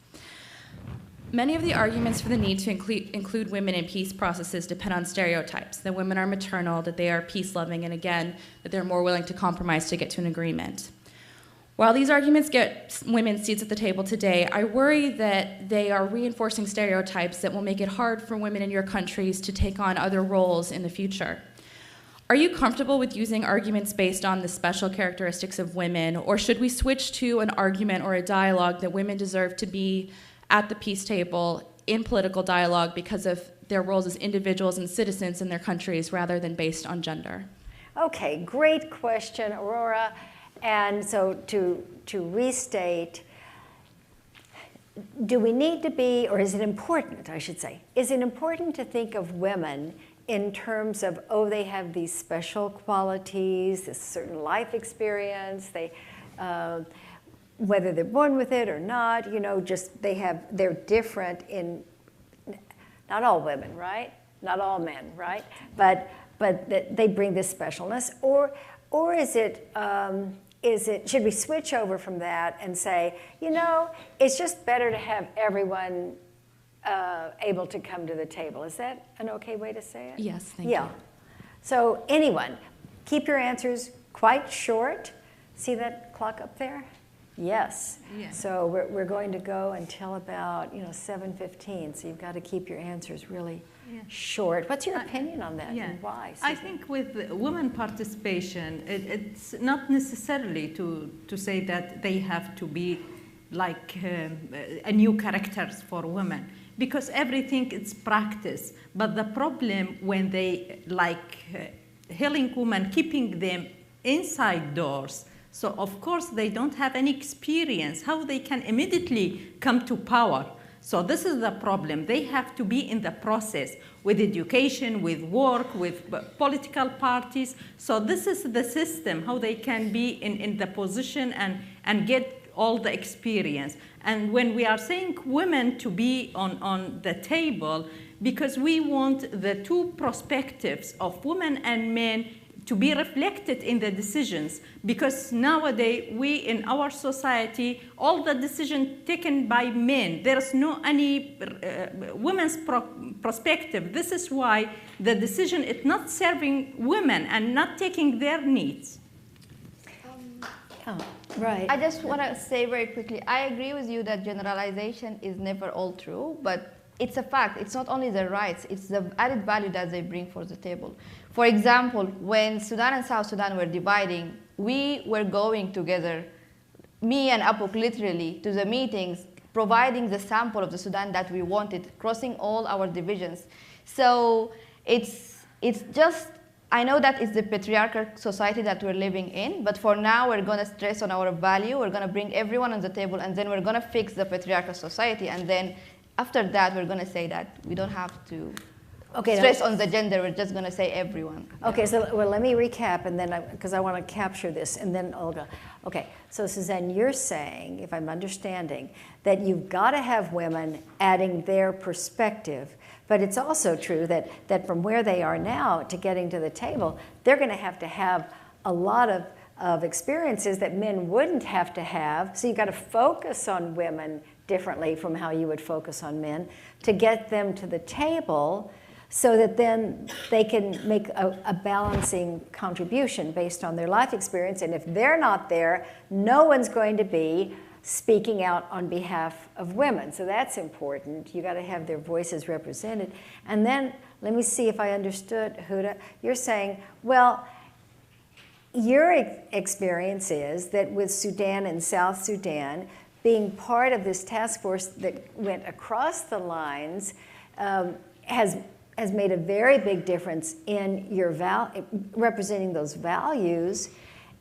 Many of the arguments for the need to include women in peace processes depend on stereotypes, that women are maternal, that they are peace-loving, and again, that they're more willing to compromise to get to an agreement. While these arguments get women seats at the table today, I worry that they are reinforcing stereotypes that will make it hard for women in your countries to take on other roles in the future. Are you comfortable with using arguments based on the special characteristics of women, or should we switch to an argument or a dialogue that women deserve to be at the peace table in political dialogue because of their roles as individuals and citizens in their countries rather than based on gender? Okay, great question, Aurora. And so to restate, do we need to be, or is it important, I should say, is it important to think of women in terms of, they have these special qualities, this certain life experience, whether they're born with it or not, they're different in, not all women, right? Not all men, right? But they bring this specialness, or is it, should we switch over from that and say, it's just better to have everyone able to come to the table? Is that an okay way to say it? Yes, thank you. So anyone, keep your answers quite short. See that clock up there? Yes. Yeah. So we're going to go until about 7:15. So you've got to keep your answers really short. What's your opinion on that and why? Suzan? I think with women participation, it's not necessarily to say that they have to be like a new characters for women, because everything is practice. But the problem when they healing women, keeping them inside doors. So of course they don't have any experience how they can immediately come to power. So this is the problem. They have to be in the process with education, with work, with political parties. So this is the system, how they can be in the position and get all the experience. And when we are saying women to be on the table, because we want the 2 perspectives of women and men to be reflected in the decisions, because nowadays we in our society, all the decisions taken by men, there's no any women's perspective. This is why the decision is not serving women and not taking their needs. Right. I just want to say very quickly, I agree with you that generalization is never all true, but it's a fact. It's not only their rights, it's the added value that they bring for the table. For example, when Sudan and South Sudan were dividing, we were going together, me and Apuk literally, to the meetings, providing the sample of the Sudan that we wanted, crossing all our divisions. So it's just, I know that it's the patriarchal society that we're living in, but for now we're going to stress on our value, we're going to bring everyone on the table, and then we're going to fix the patriarchal society, and then after that we're going to say that we don't have to stress on the gender, we're just going to say everyone. Okay, so let me recap, and then, because I want to capture this, and then Olga. Okay, so Suzan, you're saying, if I'm understanding, that you've got to have women adding their perspective, but it's also true that from where they are now to getting to the table, they're going to have a lot of experiences that men wouldn't have to have. So you've got to focus on women differently from how you would focus on men to get them to the table so that then they can make a balancing contribution based on their life experience. And if they're not there, no one's going to be speaking out on behalf of women. So that's important. You got to have their voices represented. And then, let me see if I understood, Huda. You're saying, well, your experience is that with Sudan and South Sudan, being part of this task force that went across the lines has made a very big difference in your representing those values.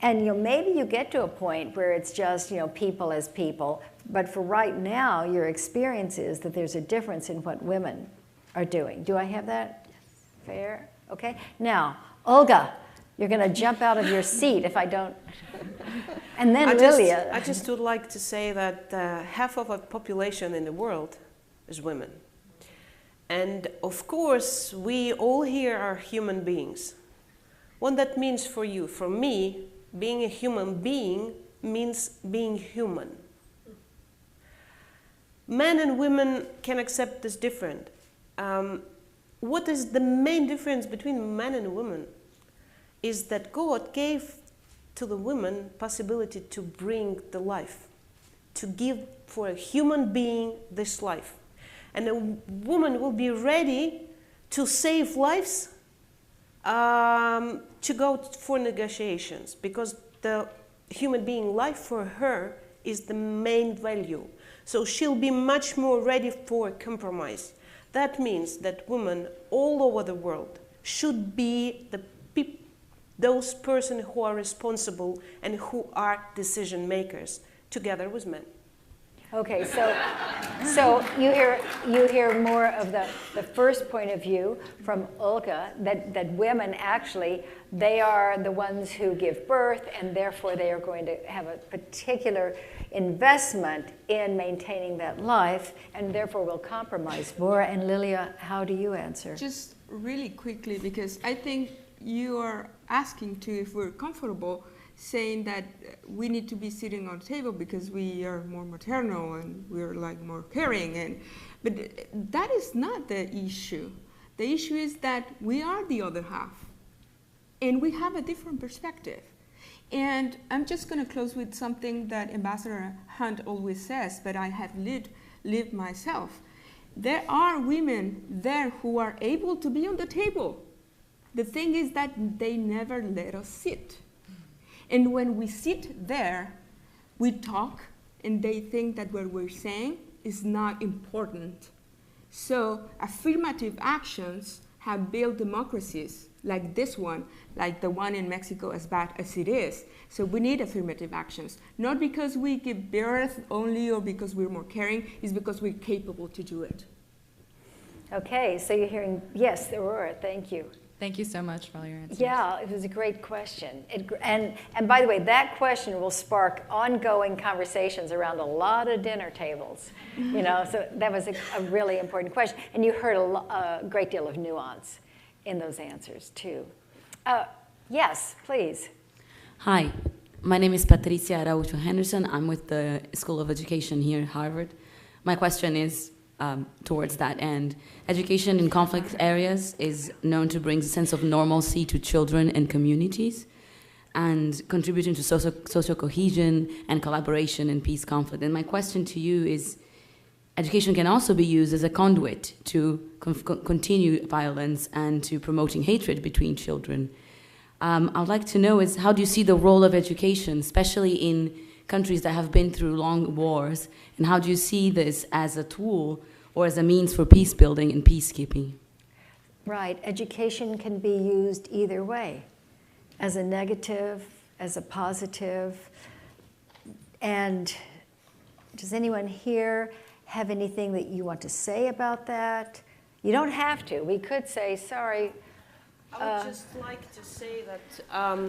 And maybe you get to a point where it's just people as people. But for right now, your experience is that there's a difference in what women are doing. Do I have that? Yes. Fair? Okay. Now, Olga, you're going to jump out of your seat if I don't. And then Lilia. I just would like to say that half of the population in the world is women. And of course, we all here are human beings. What that means for you, for me, being a human being means being human. Men and women can accept this different. What is the main difference between men and women is that God gave to the woman possibility to bring the life, to give for a human being this life. And a woman will be ready to save lives, to go for negotiations, because the human being life for her is the main value. So she'll be much more ready for compromise. That means that women all over the world should be those persons who are responsible and who are decision makers, together with men. Okay, so you hear more of the first point of view from Olga, that women actually, they are the ones who give birth, and therefore they are going to have a particular investment in maintaining that life, and therefore will compromise more. And Lilia, how do you answer? Just really quickly, because I think you are asking to if we're comfortable saying that we need to be sitting on the table because we are more maternal and we're like more caring, but that is not the issue. The issue is that we are the other half and we have a different perspective. And I'm just going to close with something that Ambassador Hunt always says, but I have lived myself. There are women there who are able to be on the table. The thing is that they never let us sit. And when we sit there, we talk, and they think that what we're saying is not important. So affirmative actions have built democracies like this one, like the one in Mexico, as bad as it is. So we need affirmative actions, not because we give birth only or because we're more caring, it's because we're capable to do it. Okay, so you're hearing, yes, Aurora, thank you. Thank you so much for all your answers. Yeah, it was a great question. And by the way, that question will spark ongoing conversations around a lot of dinner tables. So that was a really important question. And you heard a great deal of nuance in those answers, too. Yes, please. Hi, my name is Patricia Araujo Henderson. I'm with the School of Education here at Harvard. My question is towards that end. Education in conflict areas is known to bring a sense of normalcy to children and communities and contributing to social cohesion and collaboration in peace conflict. And my question to you is, education can also be used as a conduit to continue violence and to promoting hatred between children. I'd like to know is, how do you see the role of education, especially in countries that have been through long wars, and how do you see this as a tool or as a means for peace building and peacekeeping? Right, education can be used either way, as a negative, as a positive. And does anyone here have anything that you want to say about that? You don't have to. We could say, sorry. I would just like to say that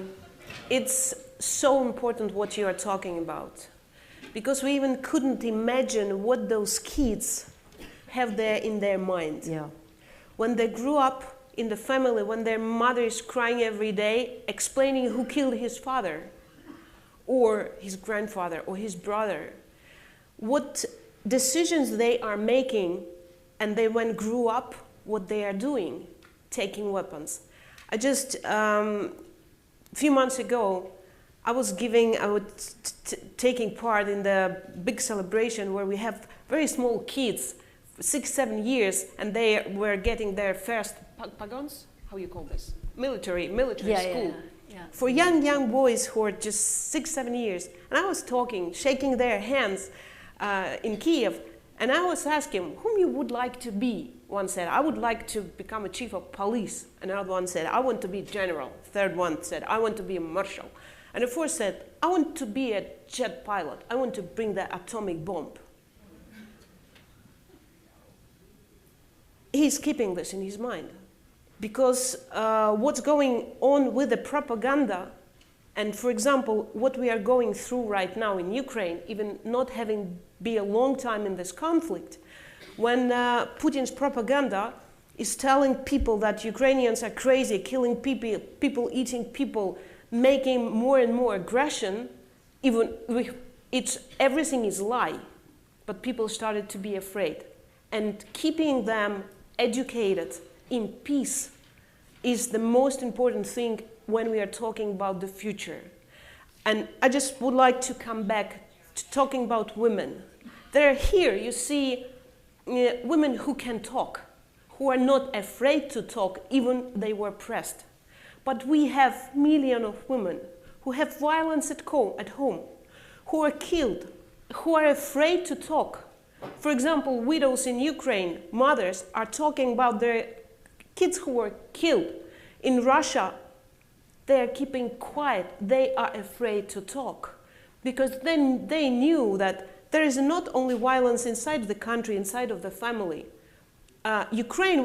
it's so important what you are talking about, because we even couldn't imagine what those kids have there in their mind. Yeah. When they grew up in the family when their mother is crying every day, explaining who killed his father, or his grandfather, or his brother. What decisions they are making, and they when grew up, what they are doing, taking weapons. I just, a few months ago, I was taking part in the big celebration where we have very small kids, 6, 7 years, and they were getting their first pagons? How you call this? Military school. Yeah. For young boys who are just 6, 7 years. And I was talking, shaking their hands in Kiev, and I was asking whom you would like to be. One said, I would like to become a chief of police. Another one said, I want to be general. Third one said, I want to be a marshal. And the fourth said, I want to be a jet pilot. I want to bring the atomic bomb. He's keeping this in his mind. Because what's going on with the propaganda, and for example, what we are going through right now in Ukraine, even not having been a long time in this conflict, when Putin's propaganda is telling people that Ukrainians are crazy, killing people eating people, making more and more aggression, everything is lie. But people started to be afraid. And keeping them educated in peace is the most important thing when we are talking about the future. And I just would like to come back to talking about women. They're here, you see, women who can talk, who are not afraid to talk, even they were oppressed. But we have millions of women who have violence at home, who are killed, who are afraid to talk. For example, widows in Ukraine, mothers, are talking about their kids who were killed. In Russia, they are keeping quiet. They are afraid to talk. Because then they knew that there is not only violence inside the country, inside of the family. Ukraine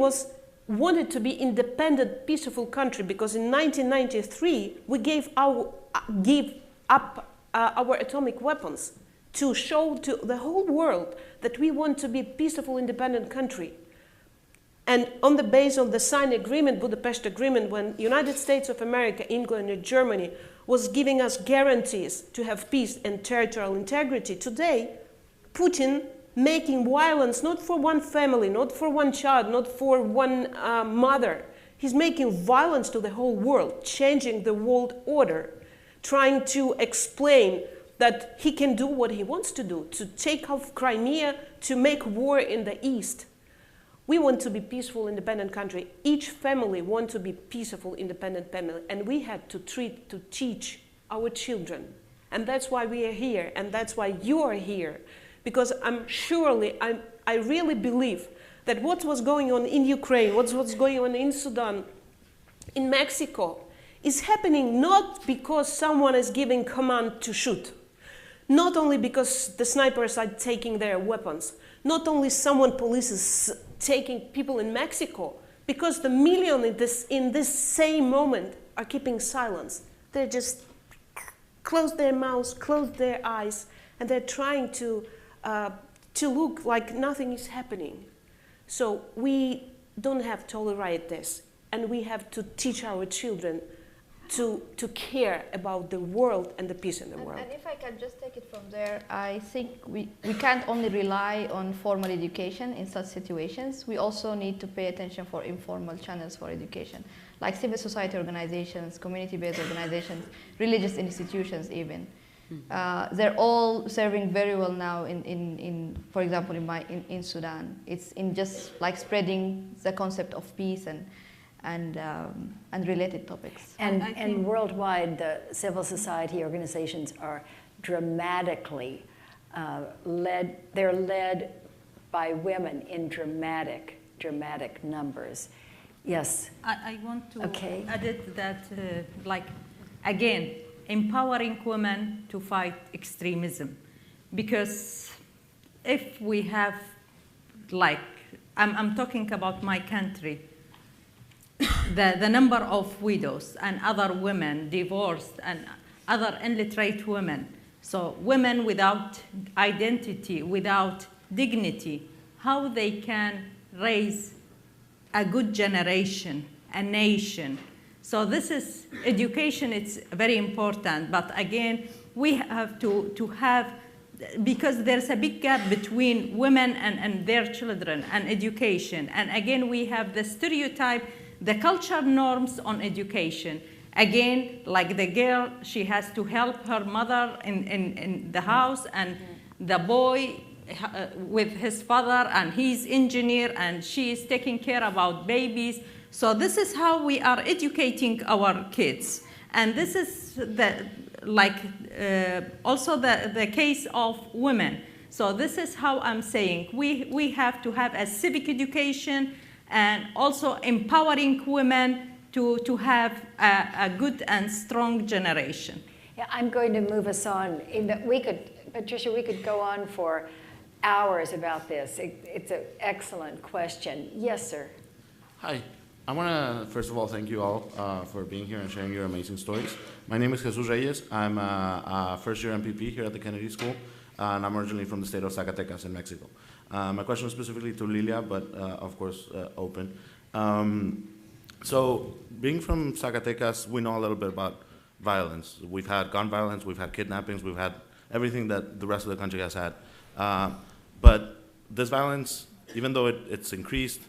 wanted to be independent, peaceful country because in 1993 we gave up our atomic weapons to show to the whole world that we want to be a peaceful, independent country. And on the basis of the signed agreement, Budapest Agreement, when United States of America, England, and Germany was giving us guarantees to have peace and territorial integrity, today, Putin making violence not for one family, not for one child, not for one mother. He's making violence to the whole world, changing the world order, trying to explain that he can do what he wants to do, to take off Crimea, to make war in the East. We want to be peaceful, independent country. Each family wants to be peaceful, independent family. And we had to teach our children. And that's why we are here. And that's why you are here. Because I really believe that what was going on in Ukraine, what's going on in Sudan, in Mexico, is happening not because someone is giving command to shoot. Not only because the snipers are taking their weapons. Not only police is taking people in Mexico, because the million in this same moment are keeping silence. They just close their mouths, close their eyes, and they're trying to look like nothing is happening. So we don't have to tolerate this, and we have to teach our children to care about the world and the peace in the world. And if I can just take it from there, I think we can't only rely on formal education in such situations. We also need to pay attention for informal channels for education, like civil society organizations, community-based organizations, religious institutions even. They're all serving very well now for example, in Sudan. It's in just like spreading the concept of peace and related topics. And worldwide, the civil society organizations are dramatically they're led by women in dramatic numbers. Yes? I want to add that, again, empowering women to fight extremism. Because if we have, I'm talking about my country, the number of widows and other women divorced and other illiterate women. So women without identity, without dignity, how they can raise a good generation a nation. So this is education, it's very important, but again, we have to have, because there's a big gap between women and their children and education. And again, we have the stereotype, the culture norms on education. Again, like the girl, she has to help her mother in the house, and the boy with his father, and he's engineer, and she is taking care about babies. So this is how we are educating our kids. And this is also the case of women. So this is how I'm saying we have to have a civic education and also empowering women to have a good and strong generation. Yeah, I'm going to move us on. Patricia, we could go on for hours about this. It's an excellent question. Yes, sir. Hi. I want to, first of all, thank you all for being here and sharing your amazing stories. My name is Jesus Reyes. I'm a first-year MPP here at the Kennedy School, and I'm originally from the state of Zacatecas in Mexico. My question is specifically to Lilia, but of course, open. So, being from Zacatecas, we know a little bit about violence. We've had gun violence, we've had kidnappings, we've had everything that the rest of the country has had. But this violence, even though it's increased,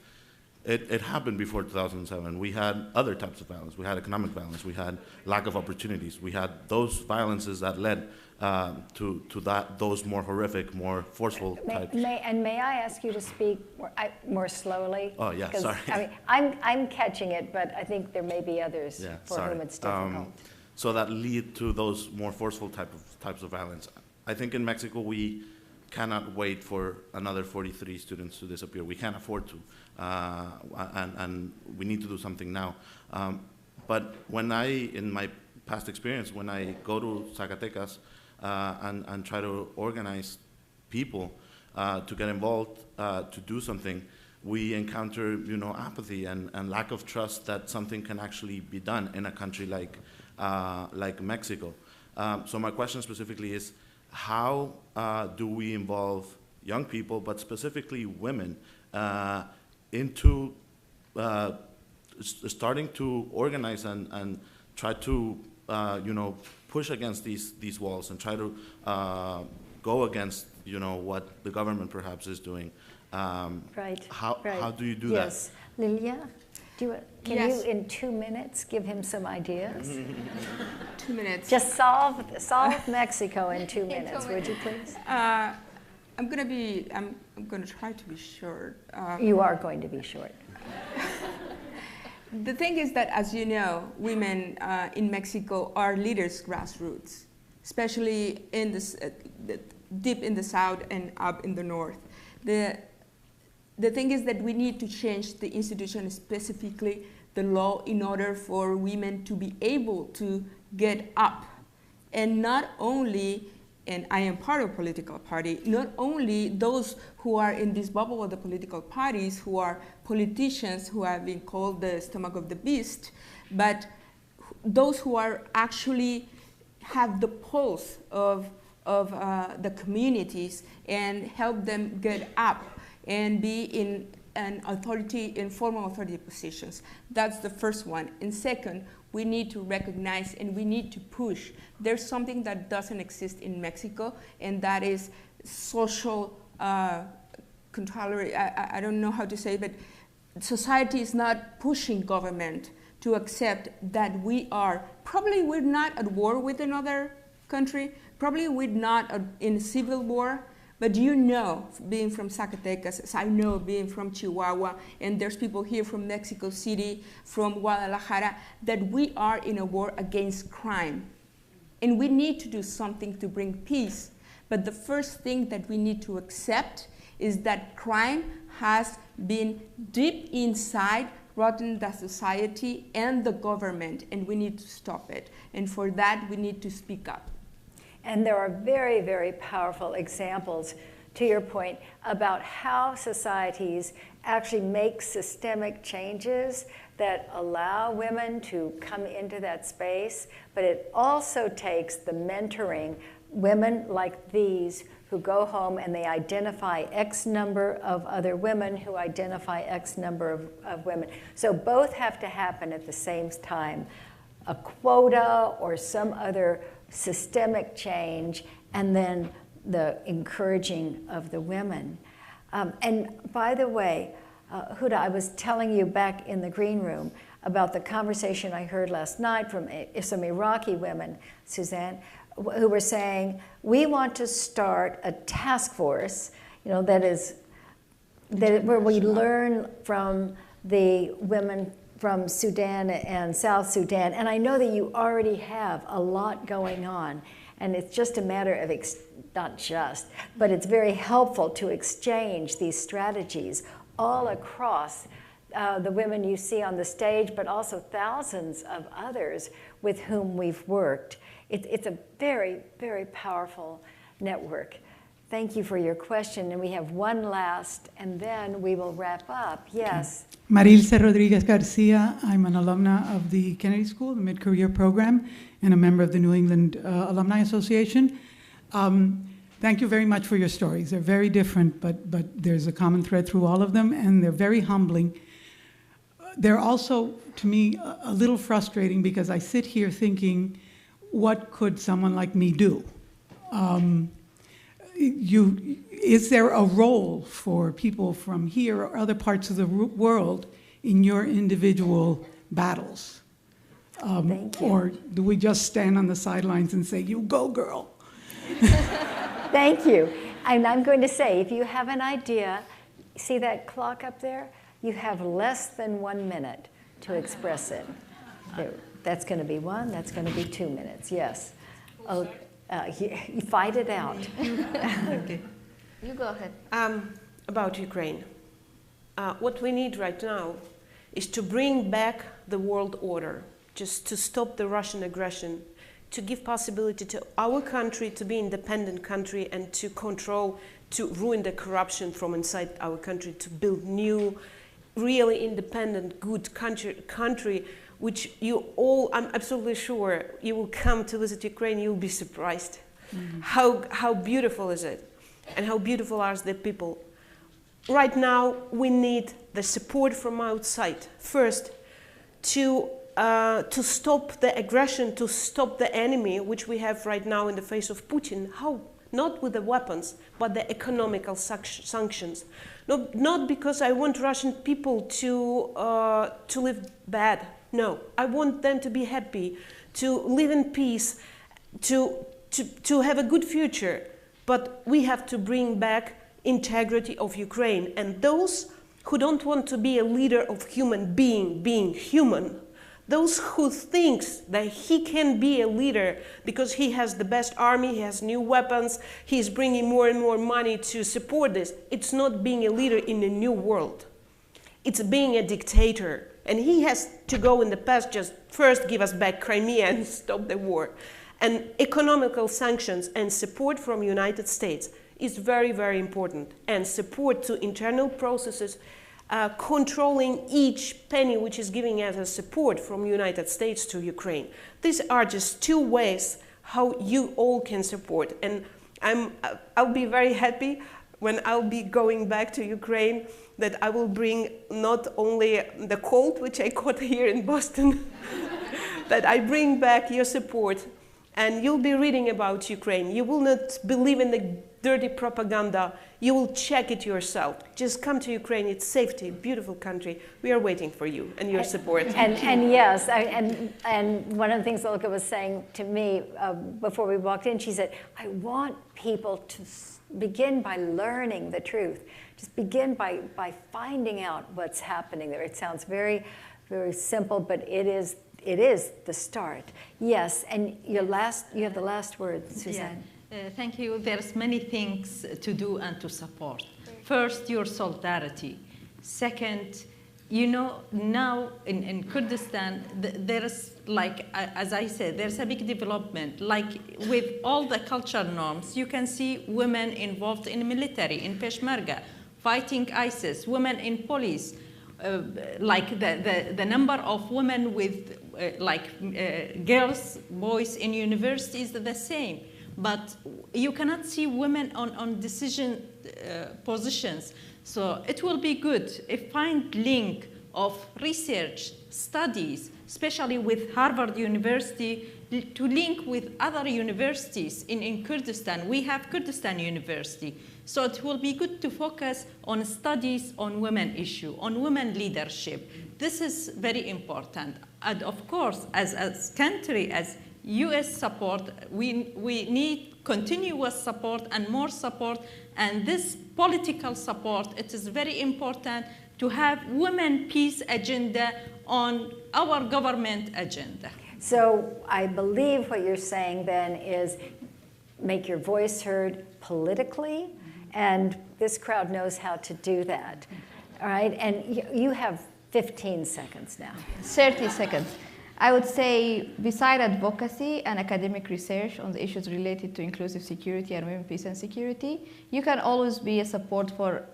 it happened before 2007. We had other types of violence. We had economic violence. We had lack of opportunities. We had those violences that led to those more horrific, more forceful types. May I ask you to speak more slowly? Oh, yeah, sorry. I mean, I'm catching it, but I think there may be others for whom it's difficult. So that lead to those more forceful types of violence. I think in Mexico we cannot wait for another 43 students to disappear. We can't afford to, and we need to do something now. But in my past experience, when I go to Zacatecas and try to organize people to get involved, to do something, we encounter, apathy and lack of trust that something can actually be done in a country like Mexico. So my question specifically is, how do we involve young people, but specifically women, into starting to organize and try to push against these walls and try to go against what the government perhaps is doing? Right. How do you do that? Yes, Lilia, can you in 2 minutes give him some ideas? 2 minutes. Just solve Mexico in 2 minutes, would you please? I'm gonna try to be short. You are going to be short. The thing is that, as you know, women in Mexico are leaders grassroots, especially in deep in the south and up in the north. The thing is that we need to change the institution, specifically the law, in order for women to be able to get up. And not only, and I am part of a political party, not only those who are in this bubble of the political parties, who are politicians who have been called the stomach of the beast, but those who are actually have the pulse of the communities and help them get up and be in formal authority positions. That's the first one. And second, we need to recognize and we need to push. There's something that doesn't exist in Mexico, and that is social control. I don't know how to say it, but society is not pushing government to accept that we're not at war with another country, probably we're not in civil war. But being from Zacatecas, as I know, being from Chihuahua, and there's people here from Mexico City, from Guadalajara, that we are in a war against crime. And we need to do something to bring peace. But the first thing that we need to accept is that crime has been deep inside, rotten the society and the government, and we need to stop it. And for that, we need to speak up. And there are very, very powerful examples, to your point, about how societies actually make systemic changes that allow women to come into that space. But it also takes the mentoring women like these who go home and they identify X number of other women who identify X number of women. So both have to happen at the same time. A quota or some other systemic change, and then the encouraging of the women. And by the way, Huda, I was telling you back in the green room about the conversation I heard last night from some Iraqi women, Suzan, who were saying, we want to start a task force, where we learn from the women from Sudan and South Sudan. And I know that you already have a lot going on, and it's just a matter of, not just, but it's very helpful to exchange these strategies all across the women you see on the stage, but also thousands of others with whom we've worked. It's a very, very powerful network. Thank you for your question, and we have one last, and then we will wrap up. Yes? Marilsa Rodriguez Garcia. I'm an alumna of the Kennedy School, the Mid-Career Program, and a member of the New England Alumni Association. Thank you very much for your stories. They're very different, but there's a common thread through all of them, and they're very humbling. They're also, to me, a little frustrating because I sit here thinking, what could someone like me do? Is there a role for people from here or other parts of the world in your individual battles? Thank you. Or do we just stand on the sidelines and say, you go, girl? Thank you. And I'm going to say, if you have an idea, see that clock up there? You have less than 1 minute to express it. That's going to be 1, that's going to be 2 minutes, yes. Oh, you fight it out. Okay. You go ahead. About Ukraine. What we need right now is to bring back the world order, just to stop the Russian aggression, to give possibility to our country to be independent country and to control, to ruin the corruption from inside our country, to build new, really independent, good country which you all, I'm absolutely sure, you will come to visit Ukraine, you'll be surprised. Mm-hmm. How beautiful is it? And how beautiful are the people. Right now, we need the support from outside. First, to stop the aggression, to stop the enemy, which we have right now in the face of Putin. How? Not with the weapons, but the economical sanctions. Not because I want Russian people to live bad. No, I want them to be happy, to live in peace, to have a good future. But we have to bring back integrity of Ukraine. And those who don't want to be a leader of human being human, those who thinks that he can be a leader because he has the best army, he has new weapons, he's bringing more and more money to support this, it's not being a leader in a new world. It's being a dictator. And he has to go in the past, just first give us back Crimea and stop the war. And economical sanctions and support from United States is very, very important. And support to internal processes, controlling each penny which is giving us a support from United States to Ukraine. These are just 2 ways how you all can support. And I'll be very happy when I'll be going back to Ukraine that I will bring not only the cold, which I caught here in Boston, that I bring back your support. And you'll be reading about Ukraine. You will not believe in the dirty propaganda. You will check it yourself. Just come to Ukraine. It's safety, beautiful country. We are waiting for you and your support. And yes, and one of the things Olga was saying to me before we walked in, she said, I want people to begin by learning the truth. Just begin by finding out what's happening there. It sounds very, very simple, but it is the start. Yes, and you have the last word, Suzan. Yeah. Thank you. There's many things to do and to support. First, your solidarity. Second, now in Kurdistan, there's, like, as I said, there's a big development. Like, with all the cultural norms, you can see women involved in military, in Peshmerga, fighting ISIS, women in police. Like the number of women with girls, boys in universities is the same. but you cannot see women on decision positions. So it will be good if find link of research, studies, especially with Harvard University, to link with other universities in Kurdistan. We have Kurdistan University. So it will be good to focus on studies on women issue, on women leadership. This is very important. And of course, as country, as US support, we need continuous support and more support. And this political support, it is very important to have women peace agenda on our government agenda. So I believe what you're saying then is make your voice heard politically, and this crowd knows how to do that. All right, and you have 15 seconds now. 30 seconds. I would say, beside advocacy and academic research on the issues related to inclusive security and women, peace and security, you can always be a support for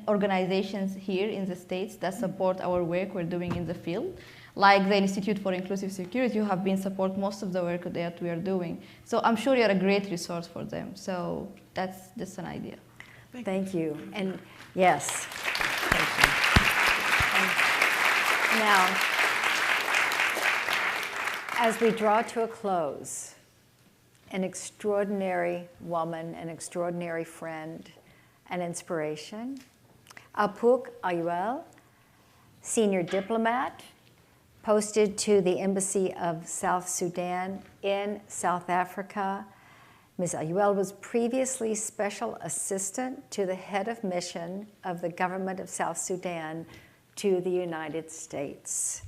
organizations here in the States that support our work we're doing in the field. Like the Institute for Inclusive Security, you have been support most of the work that we are doing. So I'm sure you're a great resource for them. So that's just an idea. Thank you. And yes. Thank you. And now, as we draw to a close, an extraordinary woman, an extraordinary friend, an inspiration, Apuk Ayuel, senior diplomat, posted to the Embassy of South Sudan in South Africa. Ms. Ayuel was previously special assistant to the head of mission of the government of South Sudan to the United States.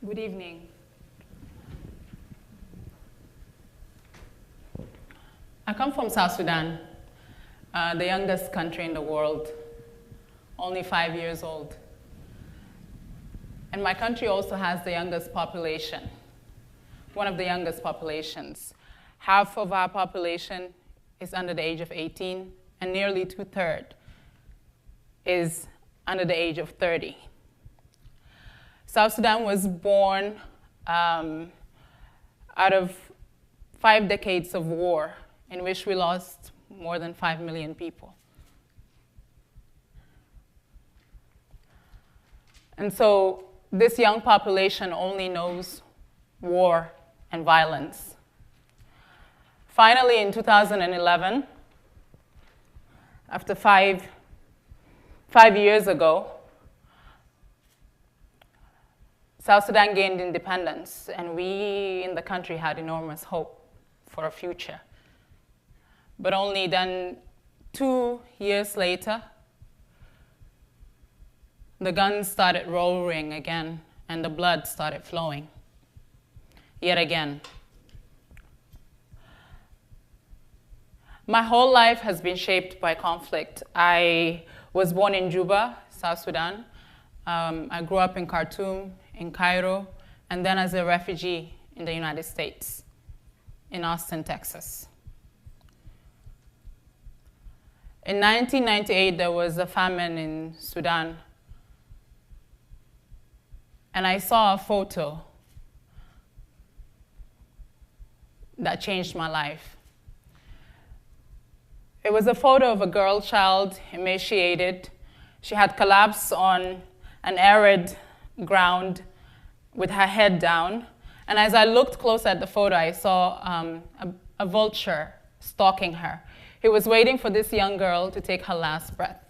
Good evening. I come from South Sudan, the youngest country in the world, only 5 years old. And my country also has the youngest population, one of the youngest populations. Half of our population is under the age of 18, and nearly 2/3 is under the age of 30. South Sudan was born out of 5 decades of war in which we lost more than 5 million people. And so this young population only knows war and violence. Finally, in 2011, after five years ago, South Sudan gained independence, and we in the country had enormous hope for a future. But only then 2 years later, the guns started roaring again, and the blood started flowing yet again. My whole life has been shaped by conflict. I was born in Juba, South Sudan. I grew up in Khartoum, in Cairo, and then as a refugee in the United States, in Austin, Texas. In 1998, there was a famine in Sudan, and I saw a photo that changed my life. It was a photo of a girl child, emaciated. She had collapsed on an arid ground with her head down. And as I looked close at the photo, I saw a vulture stalking her. He was waiting for this young girl to take her last breath.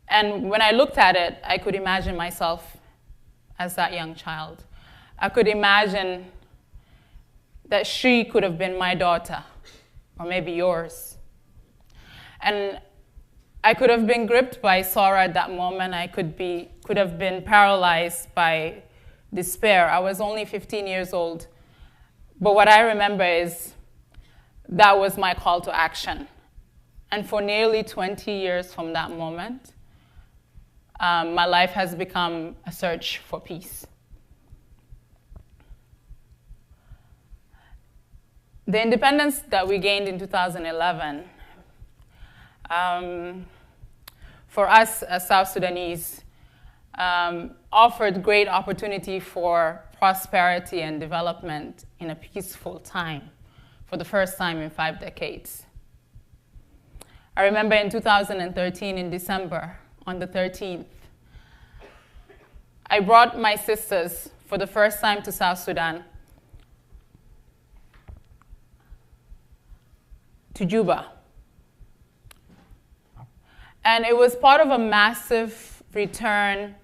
And when I looked at it, I could imagine myself as that young child. I could imagine that she could have been my daughter, or maybe yours. And I could have been gripped by sorrow at that moment. I could have been paralyzed by despair. I was only 15 years old. But what I remember is that was my call to action. And for nearly 20 years from that moment, my life has become a search for peace. The independence that we gained in 2011, for us as South Sudanese, offered great opportunity for prosperity and development in a peaceful time for the first time in 5 decades. I remember in 2013, in December, on the 13th, I brought my sisters for the first time to South Sudan, to Juba. And it was part of a massive return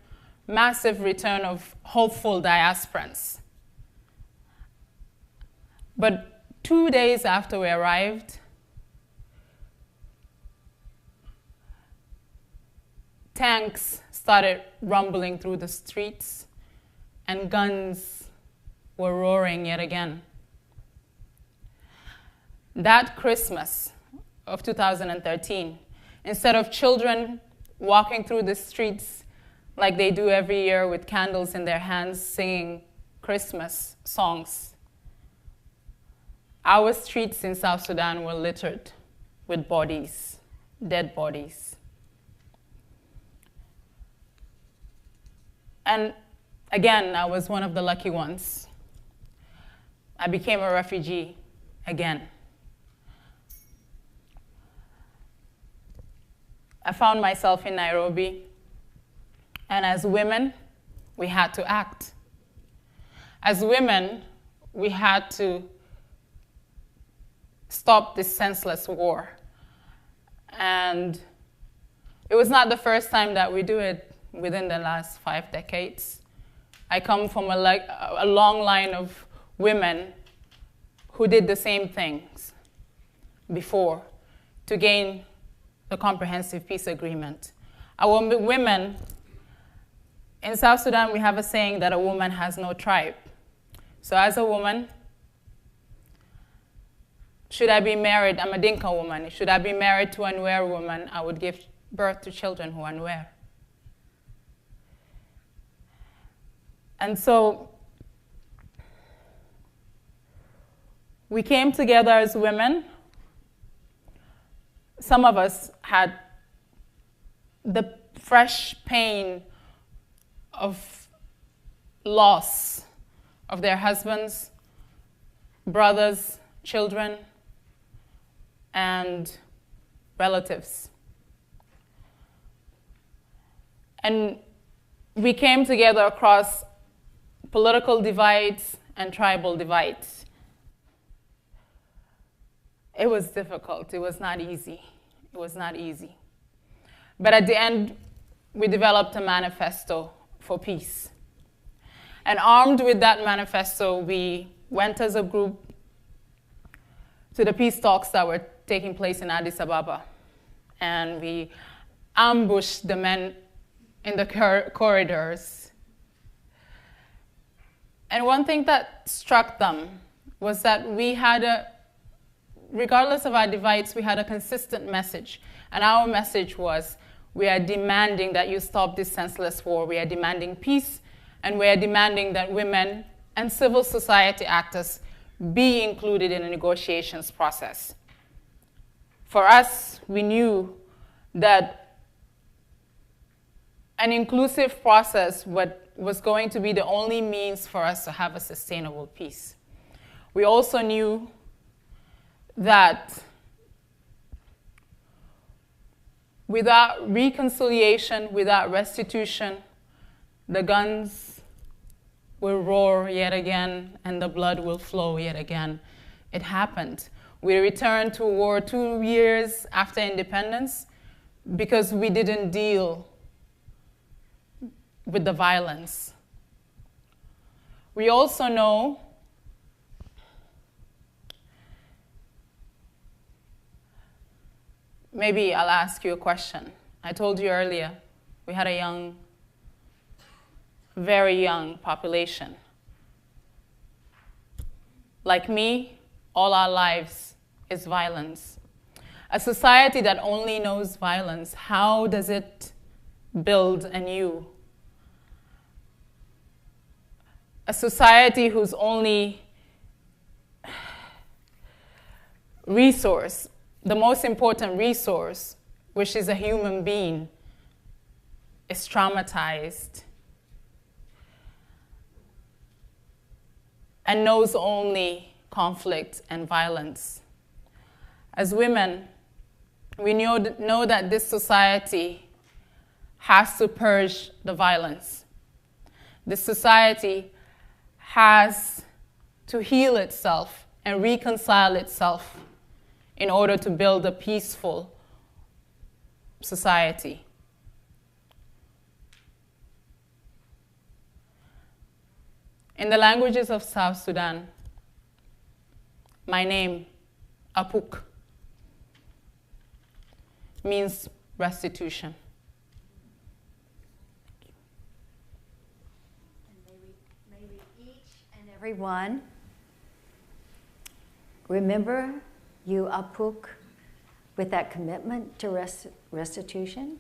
of hopeful diasporans. But 2 days after we arrived, tanks started rumbling through the streets and guns were roaring yet again. That Christmas of 2013, instead of children walking through the streets like they do every year with candles in their hands singing Christmas songs, our streets in South Sudan were littered with bodies, dead bodies. And again, I was one of the lucky ones. I became a refugee again. I found myself in Nairobi, and as women, we had to act. As women, we had to stop this senseless war. And it was not the first time that we do it within the last 5 decades. I come from a long line of women who did the same things before to gain the comprehensive peace agreement. Our women, in South Sudan, we have a saying that a woman has no tribe. So as a woman, should I be married, I'm a Dinka woman, should I be married to a Nwer woman, I would give birth to children who are Nwer. And so we came together as women. Some of us had the fresh pain of loss of their husbands, brothers, children, and relatives. And we came together across political divides and tribal divides. It was difficult. It was not easy. It was not easy. But at the end, we developed a manifesto for peace. And armed with that manifesto, we went as a group to the peace talks that were taking place in Addis Ababa. And we ambushed the men in the corridors. And one thing that struck them was that we had regardless of our divides, we had a consistent message. And our message was, we are demanding that you stop this senseless war. We are demanding peace, and we are demanding that women and civil society actors be included in the negotiations process. For us, we knew that an inclusive process was going to be the only means for us to have a sustainable peace. We also knew that without reconciliation, without restitution, the guns will roar yet again and the blood will flow yet again. It happened. We returned to war 2 years after independence because we didn't deal with the violence. We also know maybe I'll ask you a question. I told you earlier, we had a young, very young population. Like me, all our lives is violence. A society that only knows violence, how does it build anew? A society whose only resource, the most important resource, which is a human being, is traumatized and knows only conflict and violence. As women, we know that this society has to purge the violence. This society has to heal itself and reconcile itself in order to build a peaceful society. In the languages of South Sudan, my name, Apuk, means restitution. May we each and every one remember you, Apuk, with that commitment to restitution,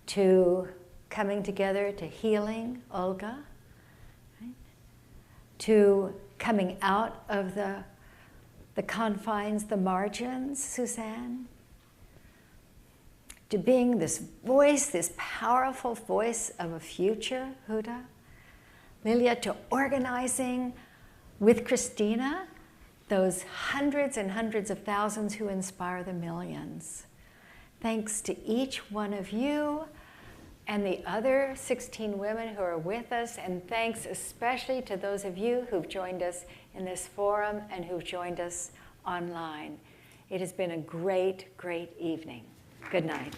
to coming together, to healing, Olga, right? To coming out of the confines, the margins, Suzan, to being this voice, this powerful voice of a future, Huda, Lilia, to organizing with Christina those hundreds and hundreds of thousands who inspire the millions. Thanks to each one of you and the other 16 women who are with us, and thanks especially to those of you who've joined us in this forum and who've joined us online. It has been a great, great evening. Good night.